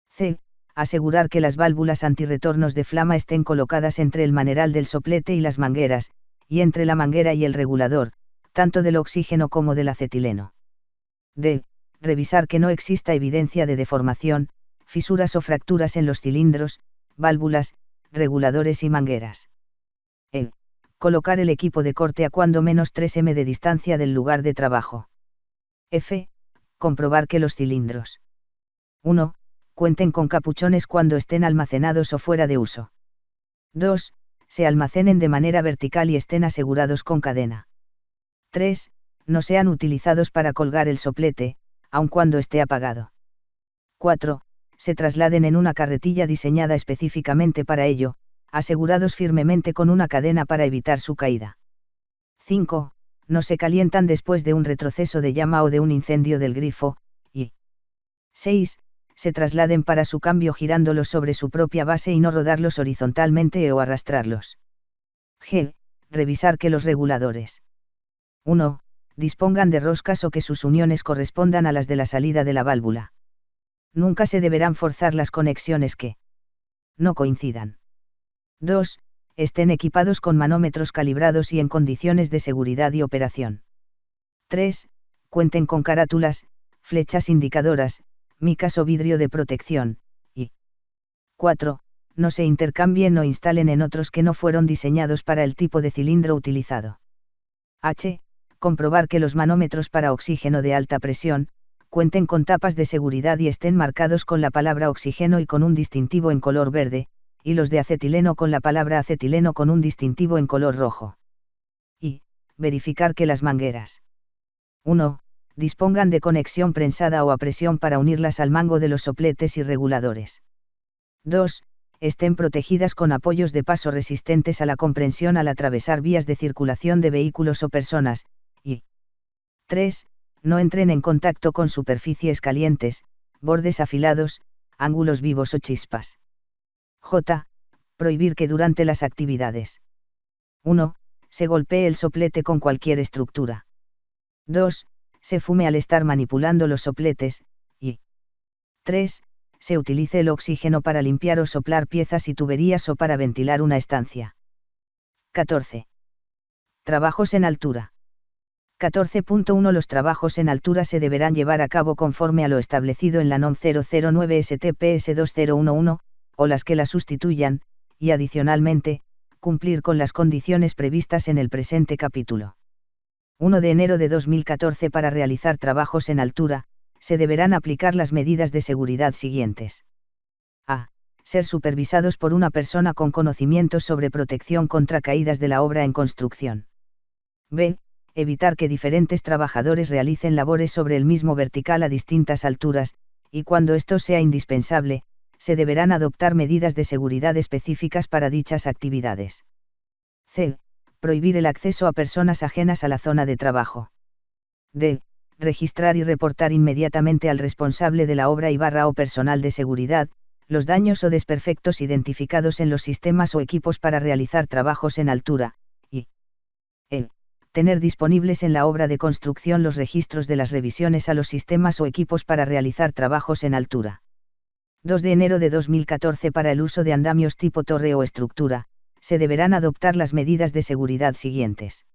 C. Asegurar que las válvulas antirretornos de flama estén colocadas entre el maneral del soplete y las mangueras, y entre la manguera y el regulador, tanto del oxígeno como del acetileno. D. Revisar que no exista evidencia de deformación, fisuras o fracturas en los cilindros, válvulas, reguladores y mangueras. E. Colocar el equipo de corte a cuando menos 3 m de distancia del lugar de trabajo. F. Comprobar que los cilindros 1. Cuenten con capuchones cuando estén almacenados o fuera de uso. 2. Se almacenen de manera vertical y estén asegurados con cadena. 3. No sean utilizados para colgar el soplete, aun cuando esté apagado. 4. Se trasladen en una carretilla diseñada específicamente para ello, asegurados firmemente con una cadena para evitar su caída. 5. No se calientan después de un retroceso de llama o de un incendio del grifo, y 6. Se trasladen para su cambio girándolos sobre su propia base y no rodarlos horizontalmente o arrastrarlos. G. Revisar que los reguladores 1. Dispongan de roscas o que sus uniones correspondan a las de la salida de la válvula. Nunca se deberán forzar las conexiones que no coincidan. 2. Estén equipados con manómetros calibrados y en condiciones de seguridad y operación. 3. Cuenten con carátulas, flechas indicadoras, micas o vidrio de protección, y 4. No se intercambien o instalen en otros que no fueron diseñados para el tipo de cilindro utilizado. H. Comprobar que los manómetros para oxígeno de alta presión, cuenten con tapas de seguridad y estén marcados con la palabra oxígeno y con un distintivo en color verde, y los de acetileno con la palabra acetileno con un distintivo en color rojo. Y, verificar que las mangueras 1. Dispongan de conexión prensada o a presión para unirlas al mango de los sopletes y reguladores. 2. Estén protegidas con apoyos de paso resistentes a la comprensión al atravesar vías de circulación de vehículos o personas, y 3. No entren en contacto con superficies calientes, bordes afilados, ángulos vivos o chispas. J. Prohibir que durante las actividades 1. Se golpee el soplete con cualquier estructura. 2. Se fume al estar manipulando los sopletes, y 3. Se utilice el oxígeno para limpiar o soplar piezas y tuberías o para ventilar una estancia. 14. Trabajos en altura. 14.1 Los trabajos en altura se deberán llevar a cabo conforme a lo establecido en la NOM 009 STPS 2011, o las que la sustituyan, y adicionalmente, cumplir con las condiciones previstas en el presente capítulo. 1 de enero de 2014 Para realizar trabajos en altura, se deberán aplicar las medidas de seguridad siguientes. A. Ser supervisados por una persona con conocimientos sobre protección contra caídas de la obra en construcción. B. Evitar que diferentes trabajadores realicen labores sobre el mismo vertical a distintas alturas, y cuando esto sea indispensable, se deberán adoptar medidas de seguridad específicas para dichas actividades. C. Prohibir el acceso a personas ajenas a la zona de trabajo. D. Registrar y reportar inmediatamente al responsable de la obra o personal de seguridad, los daños o desperfectos identificados en los sistemas o equipos para realizar trabajos en altura, y E. Tener disponibles en la obra de construcción los registros de las revisiones a los sistemas o equipos para realizar trabajos en altura. 2 de enero de 2014 Para el uso de andamios tipo torre o estructura, se deberán adoptar las medidas de seguridad siguientes.